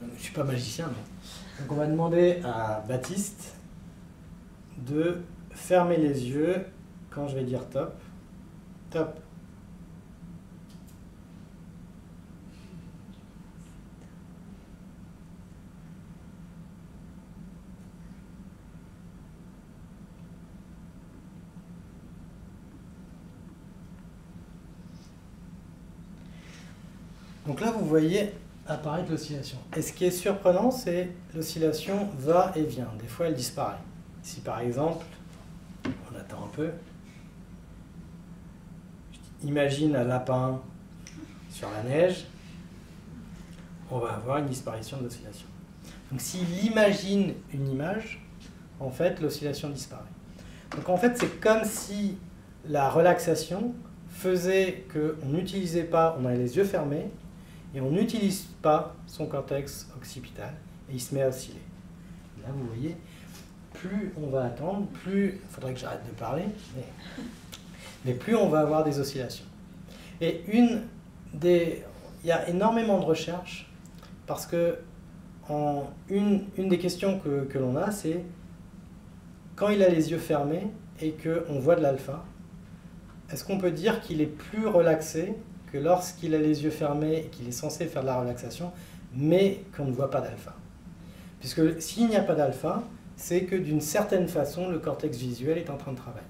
Je ne suis pas magicien, mais... Donc on va demander à Baptiste de fermer les yeux quand je vais dire top. Top. Donc là, vous voyez apparaître l'oscillation. Et ce qui est surprenant, c'est l'oscillation va et vient. Des fois, elle disparaît. Ici, par exemple, on attend un peu. Imagine un lapin sur la neige. On va avoir une disparition de l'oscillation. Donc s'il imagine une image, en fait, l'oscillation disparaît. Donc en fait, c'est comme si la relaxation faisait qu'on n'utilisait pas, on a les yeux fermés, et on n'utilise pas son cortex occipital, et il se met à osciller. Là, vous voyez, plus on va attendre, plus, il faudrait que j'arrête de parler, mais plus on va avoir des oscillations. Et il y a énormément de recherches, parce que une des questions que l'on a, c'est quand il a les yeux fermés et qu'on voit de l'alpha, est-ce qu'on peut dire qu'il est plus relaxé que lorsqu'il a les yeux fermés et qu'il est censé faire de la relaxation, mais qu'on ne voit pas d'alpha? Puisque s'il n'y a pas d'alpha, c'est que d'une certaine façon, le cortex visuel est en train de travailler.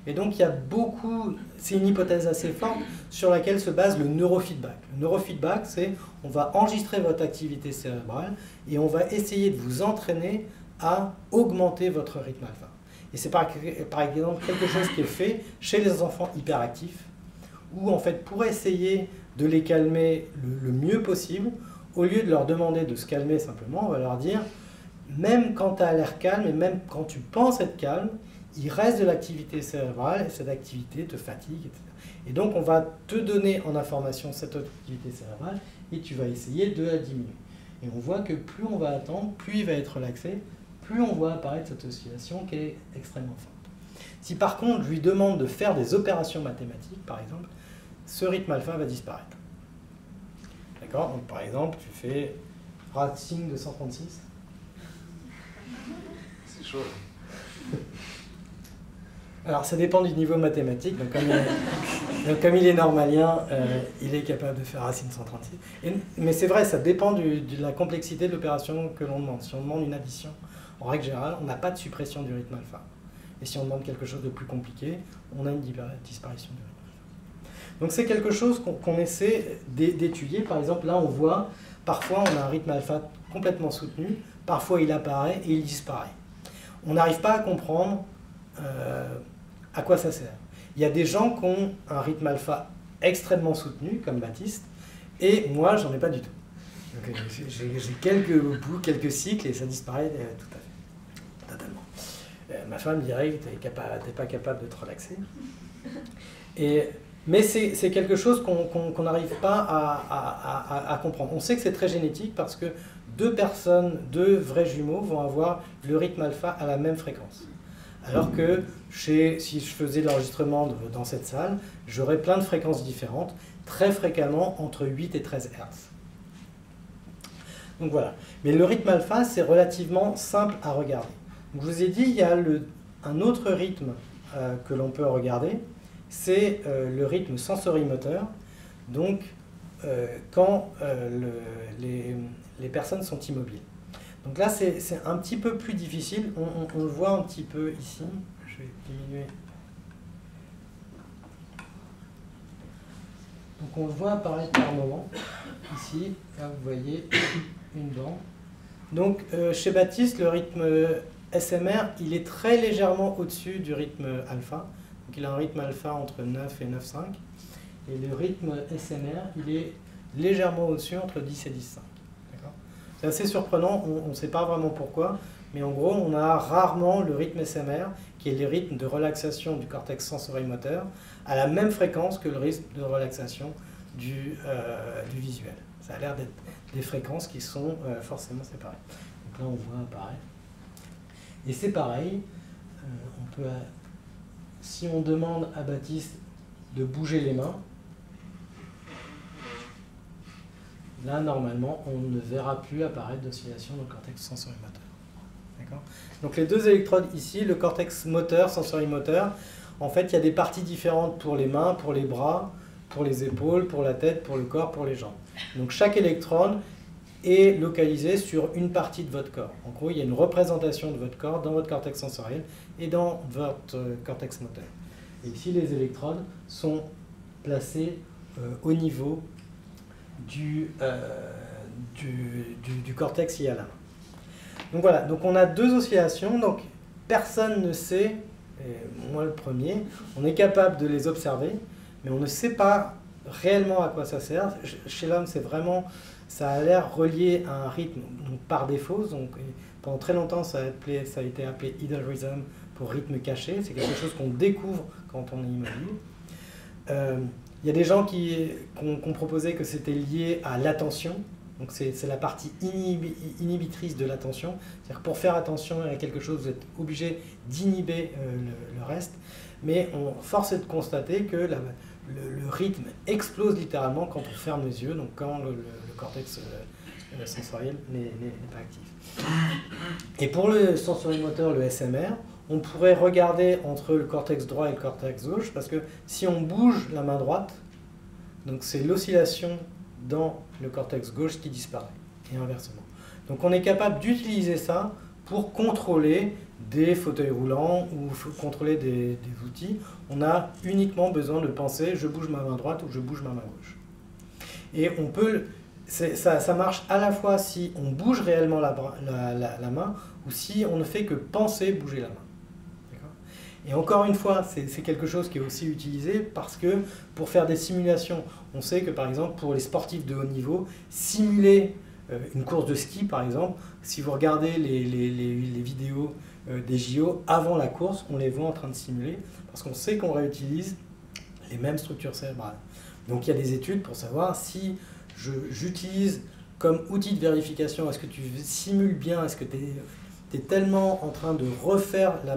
Et donc, il y a beaucoup, c'est une hypothèse assez forte sur laquelle se base le neurofeedback. Le neurofeedback, c'est on va enregistrer votre activité cérébrale et on va essayer de vous entraîner à augmenter votre rythme alpha. Et c'est par exemple quelque chose qui est fait chez les enfants hyperactifs, où en fait, pour essayer de les calmer le mieux possible, au lieu de leur demander de se calmer simplement, on va leur dire, même quand tu as l'air calme et même quand tu penses être calme, il reste de l'activité cérébrale et cette activité te fatigue, etc. Et donc, on va te donner en information cette activité cérébrale et tu vas essayer de la diminuer. Et on voit que plus on va attendre, plus il va être relaxé, plus on voit apparaître cette oscillation qui est extrêmement forte. Si par contre, je lui demande de faire des opérations mathématiques, par exemple, ce rythme alpha va disparaître. D'accord? Donc, par exemple, tu fais racine de 136. C'est chaud. Alors, ça dépend du niveau mathématique. Donc, comme il est normalien, il est capable de faire racine 136. Mais c'est vrai, ça dépend de la complexité de l'opération que l'on demande. Si on demande une addition, en règle générale, on n'a pas de suppression du rythme alpha. Et si on demande quelque chose de plus compliqué, on a une disparition du rythme alpha. Donc, c'est quelque chose qu'on essaie d'étudier. Par exemple, là, on voit, parfois, on a un rythme alpha complètement soutenu. Parfois, il apparaît et il disparaît. On n'arrive pas à comprendre à quoi ça sert. Il y a des gens qui ont un rythme alpha extrêmement soutenu, comme Baptiste, et moi, j'en ai pas du tout. J'ai quelques bouts, quelques cycles, et ça disparaît tout à fait, totalement. Ma femme dirait que tu n'es pas capable de te relaxer. Mais c'est quelque chose qu'on n'arrive pas à comprendre. On sait que c'est très génétique parce que deux vrais jumeaux vont avoir le rythme alpha à la même fréquence. Alors que si je faisais de l'enregistrement dans cette salle, j'aurais plein de fréquences différentes, très fréquemment entre 8 et 13 Hz. Donc voilà. Mais le rythme alpha, c'est relativement simple à regarder. Donc, je vous ai dit, il y a un autre rythme que l'on peut regarder, c'est le rythme sensorimoteur. Donc, quand les personnes sont immobiles. Donc là, c'est un petit peu plus difficile. On le voit un petit peu ici. Je vais diminuer. Donc on le voit apparaître par moment. Ici, là, vous voyez une bande. Donc chez Baptiste, le rythme SMR, il est très légèrement au-dessus du rythme alpha. Donc il a un rythme alpha entre 9 et 9,5. Et le rythme SMR, il est légèrement au-dessus, entre 10 et 10,5. C'est assez surprenant, on ne sait pas vraiment pourquoi, mais en gros, on a rarement le rythme SMR, qui est le rythme de relaxation du cortex sensorimoteur, à la même fréquence que le rythme de relaxation du visuel. Ça a l'air d'être des fréquences qui sont forcément séparées. Donc là, on voit apparaître. Et c'est pareil, si on demande à Baptiste de bouger les mains, là, normalement, on ne verra plus apparaître d'oscillation dans le cortex sensorimoteur. D'accord ? Donc les deux électrodes ici, le cortex moteur, sensorimoteur, en fait, il y a des parties différentes pour les mains, pour les bras, pour les épaules, pour la tête, pour le corps, pour les jambes. Donc chaque électrode est localisé sur une partie de votre corps. En gros, il y a une représentation de votre corps dans votre cortex sensoriel et dans votre cortex moteur. Et ici, les électrodes sont placées au niveau du cortex lié à la main. Donc voilà, donc on a deux oscillations, donc personne ne sait, et moi le premier, on est capable de les observer, mais on ne sait pas réellement à quoi ça sert. Chez l'homme, c'est vraiment, ça a l'air relié à un rythme donc par défaut, donc pendant très longtemps ça a été appelé idle rhythm pour rythme caché, c'est quelque chose qu'on découvre quand on est immobile. Il y a des gens qui ont proposé que c'était lié à l'attention. Donc c'est la partie inhibitrice de l'attention. C'est-à-dire que pour faire attention à quelque chose, vous êtes obligé d'inhiber le reste. Mais force est de constater que le rythme explose littéralement quand on ferme les yeux, donc quand le cortex sensoriel n'est pas actif. Et pour le sensorimoteur, le SMR, on pourrait regarder entre le cortex droit et le cortex gauche, parce que si on bouge la main droite, donc c'est l'oscillation dans le cortex gauche qui disparaît, et inversement. Donc on est capable d'utiliser ça pour contrôler des fauteuils roulants ou contrôler des outils. On a uniquement besoin de penser je bouge ma main droite ou je bouge ma main gauche. Et on peut, ça marche à la fois si on bouge réellement la main ou si on ne fait que penser bouger la main. Et encore une fois, c'est quelque chose qui est aussi utilisé parce que pour faire des simulations, on sait que par exemple pour les sportifs de haut niveau, simuler une course de ski par exemple, si vous regardez les vidéos des JO avant la course, on les voit en train de simuler parce qu'on sait qu'on réutilise les mêmes structures cérébrales. Donc il y a des études pour savoir si j'utilise comme outil de vérification, est-ce que tu simules bien, est-ce que tu es tellement en train de refaire la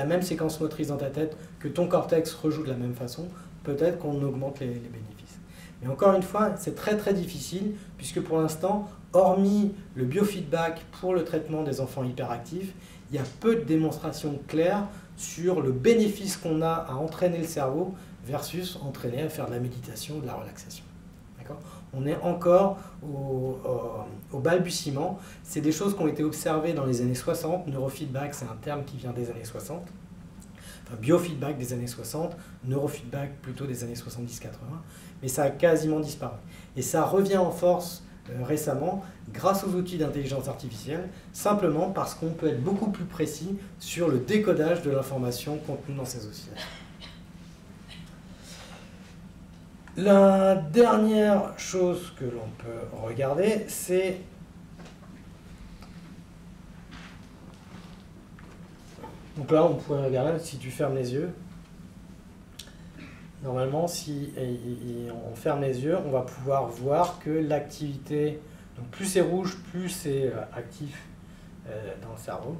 même séquence motrice dans ta tête que ton cortex rejoue de la même façon, peut-être qu'on augmente les bénéfices. Mais encore une fois, c'est très très difficile puisque pour l'instant, hormis le biofeedback pour le traitement des enfants hyperactifs, il y a peu de démonstrations claires sur le bénéfice qu'on a à entraîner le cerveau versus entraîner à faire de la méditation ou de la relaxation. On est encore au balbutiement. C'est des choses qui ont été observées dans les années 60. Neurofeedback, c'est un terme qui vient des années 60. Enfin, biofeedback des années 60, neurofeedback plutôt des années 70-80. Mais ça a quasiment disparu. Et ça revient en force récemment grâce aux outils d'intelligence artificielle, simplement parce qu'on peut être beaucoup plus précis sur le décodage de l'information contenue dans ces oscillations. La dernière chose que l'on peut regarder, c'est donc là on pourrait regarder si tu fermes les yeux. Normalement, si on ferme les yeux, on va pouvoir voir que l'activité, donc plus c'est rouge, plus c'est actif dans le cerveau.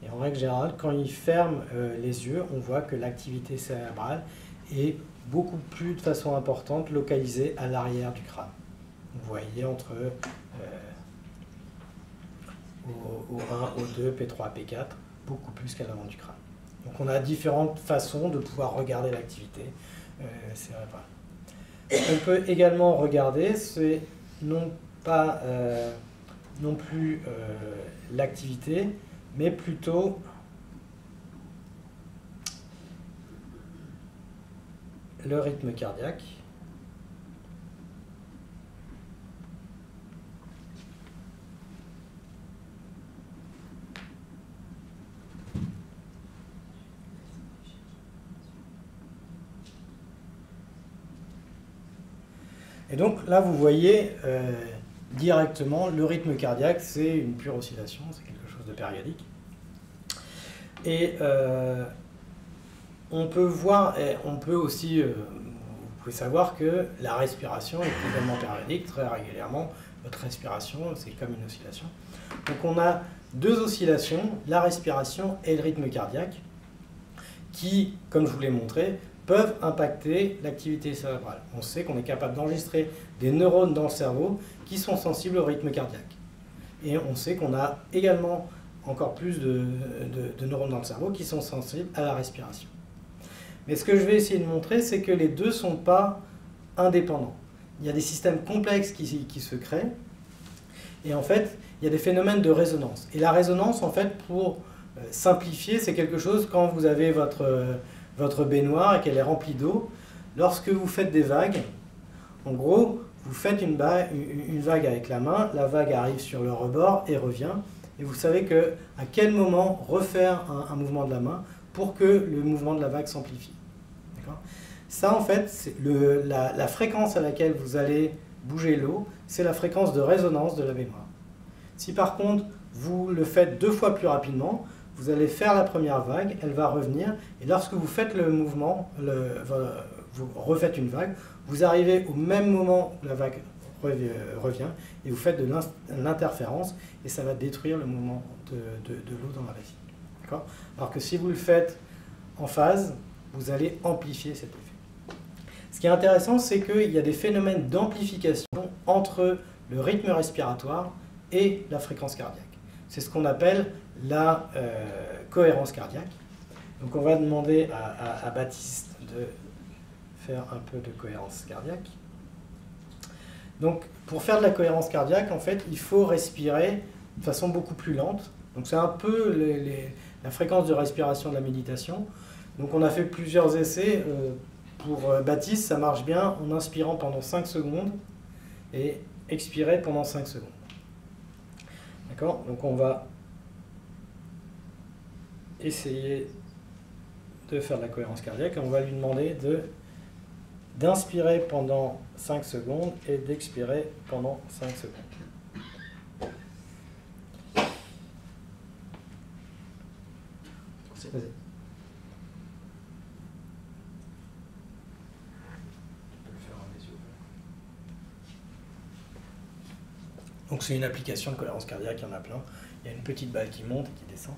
Et en règle générale, quand il ferme les yeux, on voit que l'activité cérébrale est beaucoup plus de façon importante localisée à l'arrière du crâne. Vous voyez entre O1, O2, P3, P4, beaucoup plus qu'à l'avant du crâne. Donc on a différentes façons de pouvoir regarder l'activité cérébrale. On peut également regarder, c'est non pas non plus l'activité, mais plutôt le rythme cardiaque. Et donc là, vous voyez directement le rythme cardiaque, c'est une pure oscillation, c'est quelque chose de périodique. Et on peut voir, on peut aussi, vous pouvez savoir que la respiration est également périodique, très régulièrement. Votre respiration, c'est comme une oscillation. Donc on a deux oscillations, la respiration et le rythme cardiaque, qui, comme je vous l'ai montré, peuvent impacter l'activité cérébrale. On sait qu'on est capable d'enregistrer des neurones dans le cerveau qui sont sensibles au rythme cardiaque. Et on sait qu'on a également encore plus de neurones dans le cerveau qui sont sensibles à la respiration. Mais ce que je vais essayer de montrer, c'est que les deux ne sont pas indépendants. Il y a des systèmes complexes qui se créent, et en fait, il y a des phénomènes de résonance. Et la résonance, en fait, pour simplifier, c'est quelque chose quand vous avez votre baignoire et qu'elle est remplie d'eau. Lorsque vous faites des vagues, en gros, vous faites une vague avec la main, la vague arrive sur le rebord et revient, et vous savez à quel moment refaire un mouvement de la main pour que le mouvement de la vague s'amplifie. Ça, en fait, la fréquence à laquelle vous allez bouger l'eau, c'est la fréquence de résonance de la baignoire. Si par contre, vous le faites 2 fois plus rapidement, vous allez faire la première vague, elle va revenir, et lorsque vous faites le mouvement, vous refaites une vague, vous arrivez au même moment où la vague revient, et vous faites de l'interférence, et ça va détruire le mouvement de l'eau dans la vessie. D'accord ? Alors que si vous le faites en phase, vous allez amplifier cet effet. Ce qui est intéressant, c'est qu'il y a des phénomènes d'amplification entre le rythme respiratoire et la fréquence cardiaque. C'est ce qu'on appelle la cohérence cardiaque. Donc on va demander à Baptiste de faire un peu de cohérence cardiaque. Donc pour faire de la cohérence cardiaque, en fait, il faut respirer de façon beaucoup plus lente. Donc c'est un peu la fréquence de respiration de la méditation. Donc on a fait plusieurs essais. Pour Baptiste, ça marche bien en inspirant pendant 5 secondes et expirer pendant 5 secondes. D'accord ? Donc on va essayer de faire de la cohérence cardiaque et on va lui demander d'inspirer pendant 5 secondes et d'expirer pendant 5 secondes. Vas-y. Donc c'est une application de cohérence cardiaque, il y en a plein. Il y a une petite balle qui monte et qui descend.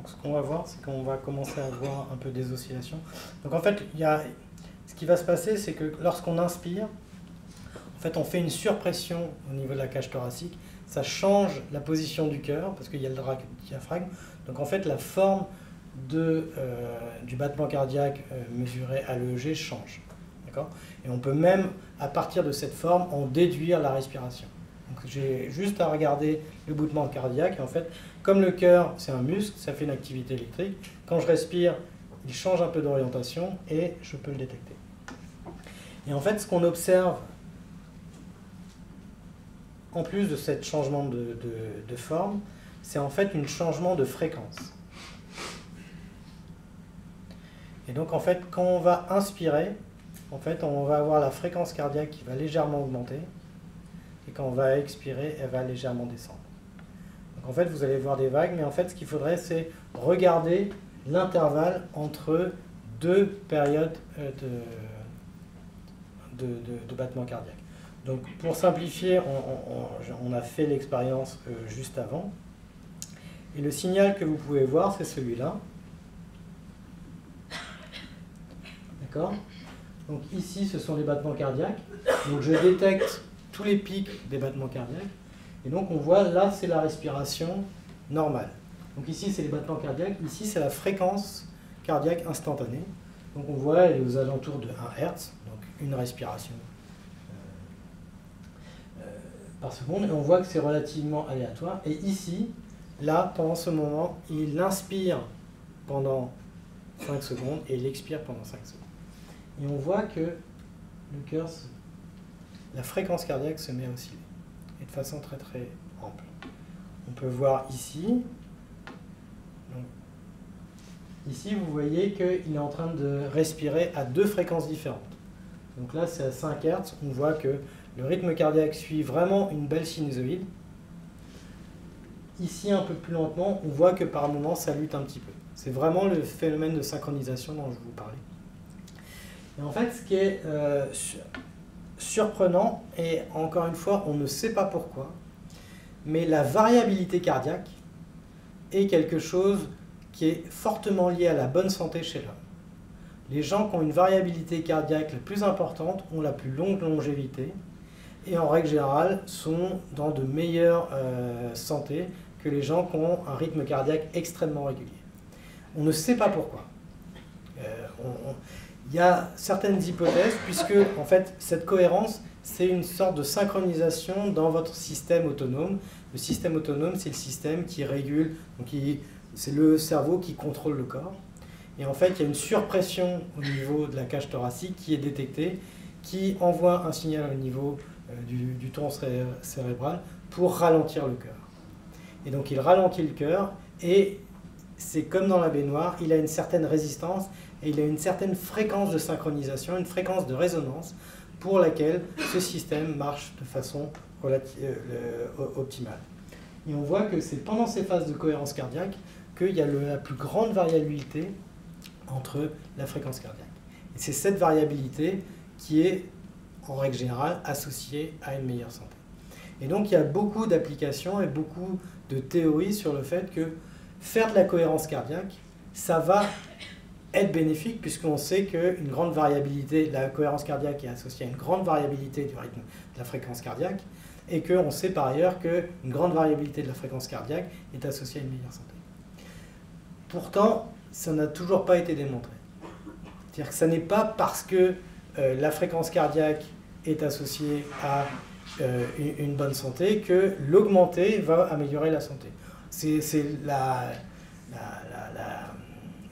Ce qu'on va voir, c'est qu'on va commencer à voir un peu des oscillations. Donc en fait, ce qui va se passer, c'est que lorsqu'on inspire, en fait, on fait une surpression au niveau de la cage thoracique. Ça change la position du cœur, parce qu'il y a le diaphragme. Donc en fait, la forme du battement cardiaque mesuré à l'EEG change. D'accord ? Et on peut même, à partir de cette forme, en déduire la respiration. Donc j'ai juste à regarder le battement cardiaque, et en fait, comme le cœur, c'est un muscle, ça fait une activité électrique. Quand je respire, il change un peu d'orientation et je peux le détecter. Et en fait, ce qu'on observe, en plus de ce changement de forme, c'est en fait un changement de fréquence. Et donc, en fait, quand on va inspirer, en fait, on va avoir la fréquence cardiaque qui va légèrement augmenter. Et quand on va expirer, elle va légèrement descendre. Donc en fait, vous allez voir des vagues, mais en fait, ce qu'il faudrait, c'est regarder l'intervalle entre deux périodes de battement cardiaque. Donc pour simplifier, on a fait l'expérience juste avant. Et le signal que vous pouvez voir, c'est celui-là. D'accord ? Donc ici, ce sont les battements cardiaques. Donc je détecte tous les pics des battements cardiaques. Et donc on voit, là, c'est la respiration normale. Donc ici, c'est les battements cardiaques. Ici, c'est la fréquence cardiaque instantanée. Donc on voit, elle est aux alentours de 1 Hz, donc une respiration par seconde. Et on voit que c'est relativement aléatoire. Et ici, là, pendant ce moment, il inspire pendant 5 secondes et il expire pendant 5 secondes. Et on voit que le cœur, la fréquence cardiaque se met à osciller. Et de façon très très ample. On peut voir ici. Donc, ici, vous voyez qu'il est en train de respirer à 2 fréquences différentes. Donc là, c'est à 5 Hz. On voit que le rythme cardiaque suit vraiment une belle sinusoïde. Ici, un peu plus lentement, on voit que par moments, ça lutte un petit peu. C'est vraiment le phénomène de synchronisation dont je vous parlais. Et en fait, ce qui est surprenant, et encore une fois, on ne sait pas pourquoi, mais la variabilité cardiaque est quelque chose qui est fortement lié à la bonne santé chez l'homme. Les gens qui ont une variabilité cardiaque la plus importante ont la plus longue longévité et en règle générale sont dans de meilleures santé que les gens qui ont un rythme cardiaque extrêmement régulier. On ne sait pas pourquoi. Il y a certaines hypothèses, puisque en fait, cette cohérence, c'est une sorte de synchronisation dans votre système autonome. Le système autonome, c'est le système qui régule, donc c'est le cerveau qui contrôle le corps. Et en fait, il y a une surpression au niveau de la cage thoracique qui est détectée, qui envoie un signal au niveau du tronc cérébral pour ralentir le cœur. Et donc il ralentit le cœur, et c'est comme dans la baignoire, il a une certaine résistance et il a une certaine fréquence de synchronisation, une fréquence de résonance pour laquelle ce système marche de façon optimale. Et on voit que c'est pendant ces phases de cohérence cardiaque qu'il y a la plus grande variabilité entre la fréquence cardiaque. Et c'est cette variabilité qui est, en règle générale, associée à une meilleure santé. Et donc il y a beaucoup d'applications et beaucoup de théories sur le fait que faire de la cohérence cardiaque, ça va être bénéfique, puisqu'on sait qu'une grande variabilité, la cohérence cardiaque est associée à une grande variabilité du rythme de la fréquence cardiaque, et qu'on sait par ailleurs qu'une grande variabilité de la fréquence cardiaque est associée à une meilleure santé. Pourtant, ça n'a toujours pas été démontré. C'est-à-dire que ce n'est pas parce que la fréquence cardiaque est associée à une bonne santé que l'augmenter va améliorer la santé. C'est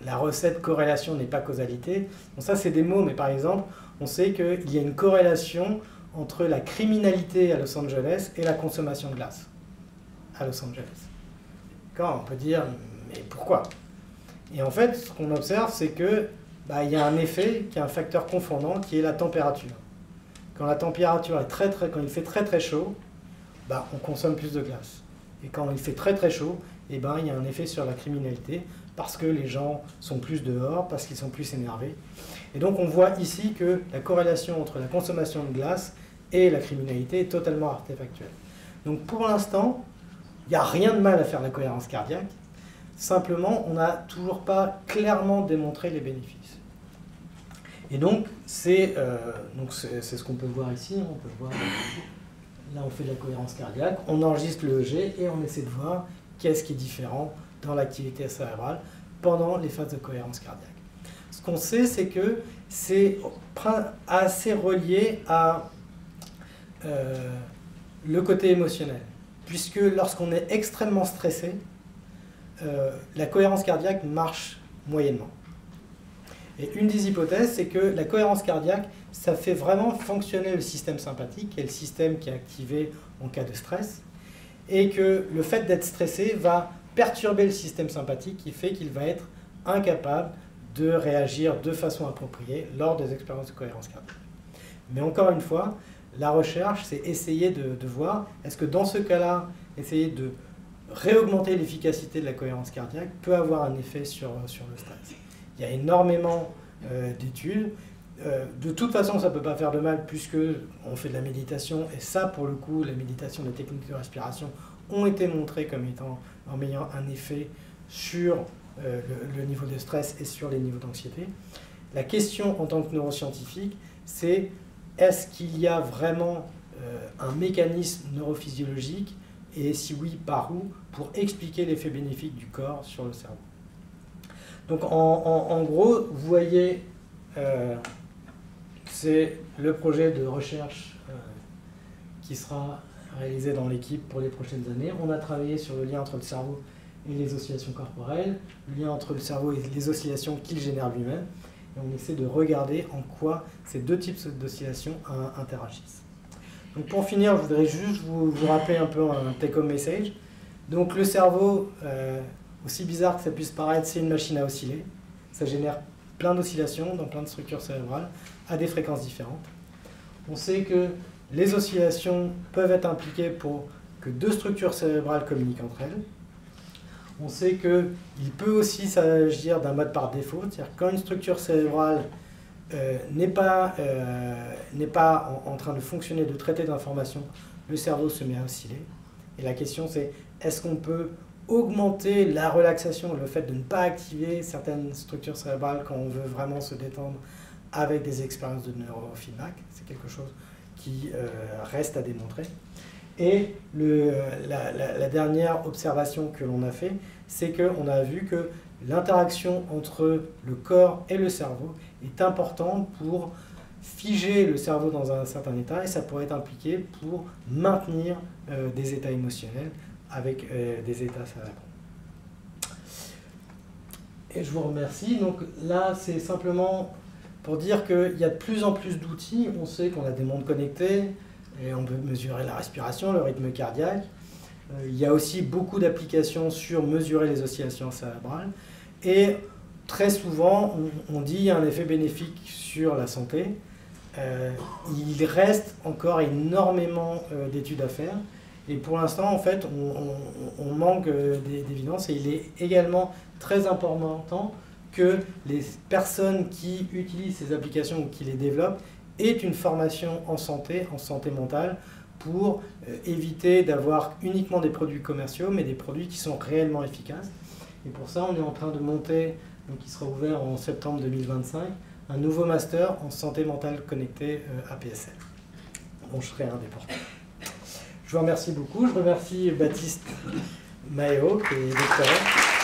la recette corrélation n'est pas causalité. Bon, ça, c'est des mots, mais par exemple, on sait qu'il y a une corrélation entre la criminalité à Los Angeles et la consommation de glace à Los Angeles. Quand on peut dire, mais pourquoi? Et en fait, ce qu'on observe, c'est que il y a un effet qui est un facteur confondant, qui est la température. Quand la température est quand il fait très chaud, on consomme plus de glace. Et quand il fait très chaud, il y a un effet sur la criminalité, parce que les gens sont plus dehors, parce qu'ils sont plus énervés. Et donc on voit ici que la corrélation entre la consommation de glace et la criminalité est totalement artefactuelle. Donc pour l'instant, il n'y a rien de mal à faire la cohérence cardiaque, simplement on n'a toujours pas clairement démontré les bénéfices. Et donc c'est ce qu'on peut voir ici, on peut voir, là on fait de la cohérence cardiaque, on enregistre le EEG et on essaie de voir qu'est-ce qui est différent dans l'activité cérébrale pendant les phases de cohérence cardiaque. Ce qu'on sait, c'est que c'est assez relié à le côté émotionnel, puisque lorsqu'on est extrêmement stressé, la cohérence cardiaque marche moyennement. Et une des hypothèses, c'est que la cohérence cardiaque, ça fait vraiment fonctionner le système sympathique, qui est le système qui est activé en cas de stress, et que le fait d'être stressé va perturber le système sympathique, qui fait qu'il va être incapable de réagir de façon appropriée lors des expériences de cohérence cardiaque. Mais encore une fois, la recherche, c'est essayer de voir, est-ce que dans ce cas-là, essayer de réaugmenter l'efficacité de la cohérence cardiaque peut avoir un effet sur le stress. Il y a énormément d'études. De toute façon, ça ne peut pas faire de mal puisque on fait de la méditation, et ça, pour le coup, la méditation, les techniques de respiration ont été montrées comme étant en ayant un effet sur le niveau de stress et sur les niveaux d'anxiété. La question en tant que neuroscientifique, c'est est-ce qu'il y a vraiment un mécanisme neurophysiologique, et si oui, par où, pour expliquer l'effet bénéfique du corps sur le cerveau. Donc en gros, vous voyez, c'est le projet de recherche qui sera réalisé dans l'équipe pour les prochaines années. On a travaillé sur le lien entre le cerveau et les oscillations corporelles, le lien entre le cerveau et les oscillations qu'il génère lui-même, et on essaie de regarder en quoi ces deux types d'oscillations interagissent. Donc pour finir, je voudrais juste vous rappeler un peu un take-home message. Donc le cerveau, aussi bizarre que ça puisse paraître, c'est une machine à osciller. Ça génère plein d'oscillations dans plein de structures cérébrales à des fréquences différentes. On sait que les oscillations peuvent être impliquées pour que deux structures cérébrales communiquent entre elles. On sait qu'il peut aussi s'agir d'un mode par défaut, c'est-à-dire quand une structure cérébrale n'est pas en train de fonctionner, de traiter d'informations, le cerveau se met à osciller. Et la question c'est, est-ce qu'on peut augmenter la relaxation, le fait de ne pas activer certaines structures cérébrales quand on veut vraiment se détendre avec des expériences de neurofeedback? C'est quelque chose qui reste à démontrer. Et la dernière observation que l'on a fait, c'est qu'on a vu que l'interaction entre le corps et le cerveau est importante pour figer le cerveau dans un certain état et ça pourrait être impliqué pour maintenir des états émotionnels avec des états cérébraux. Et je vous remercie. Donc là, c'est simplement pour dire qu'il y a de plus en plus d'outils. On sait qu'on a des montres connectées et on peut mesurer la respiration, le rythme cardiaque. Il y a aussi beaucoup d'applications sur mesurer les oscillations cérébrales. Et très souvent, on dit qu'il y a un effet bénéfique sur la santé. Il reste encore énormément d'études à faire. Et pour l'instant, en fait, on manque d'évidence. Et il est également très important que les personnes qui utilisent ces applications ou qui les développent aient une formation en santé mentale, pour éviter d'avoir uniquement des produits commerciaux, mais des produits qui sont réellement efficaces. Et pour ça, on est en train de monter, donc qui sera ouvert en septembre 2025, un nouveau master en santé mentale connectée APSL, dont je serai un des porteurs. Je vous remercie beaucoup. Je remercie Baptiste Maéo, qui est doctorant.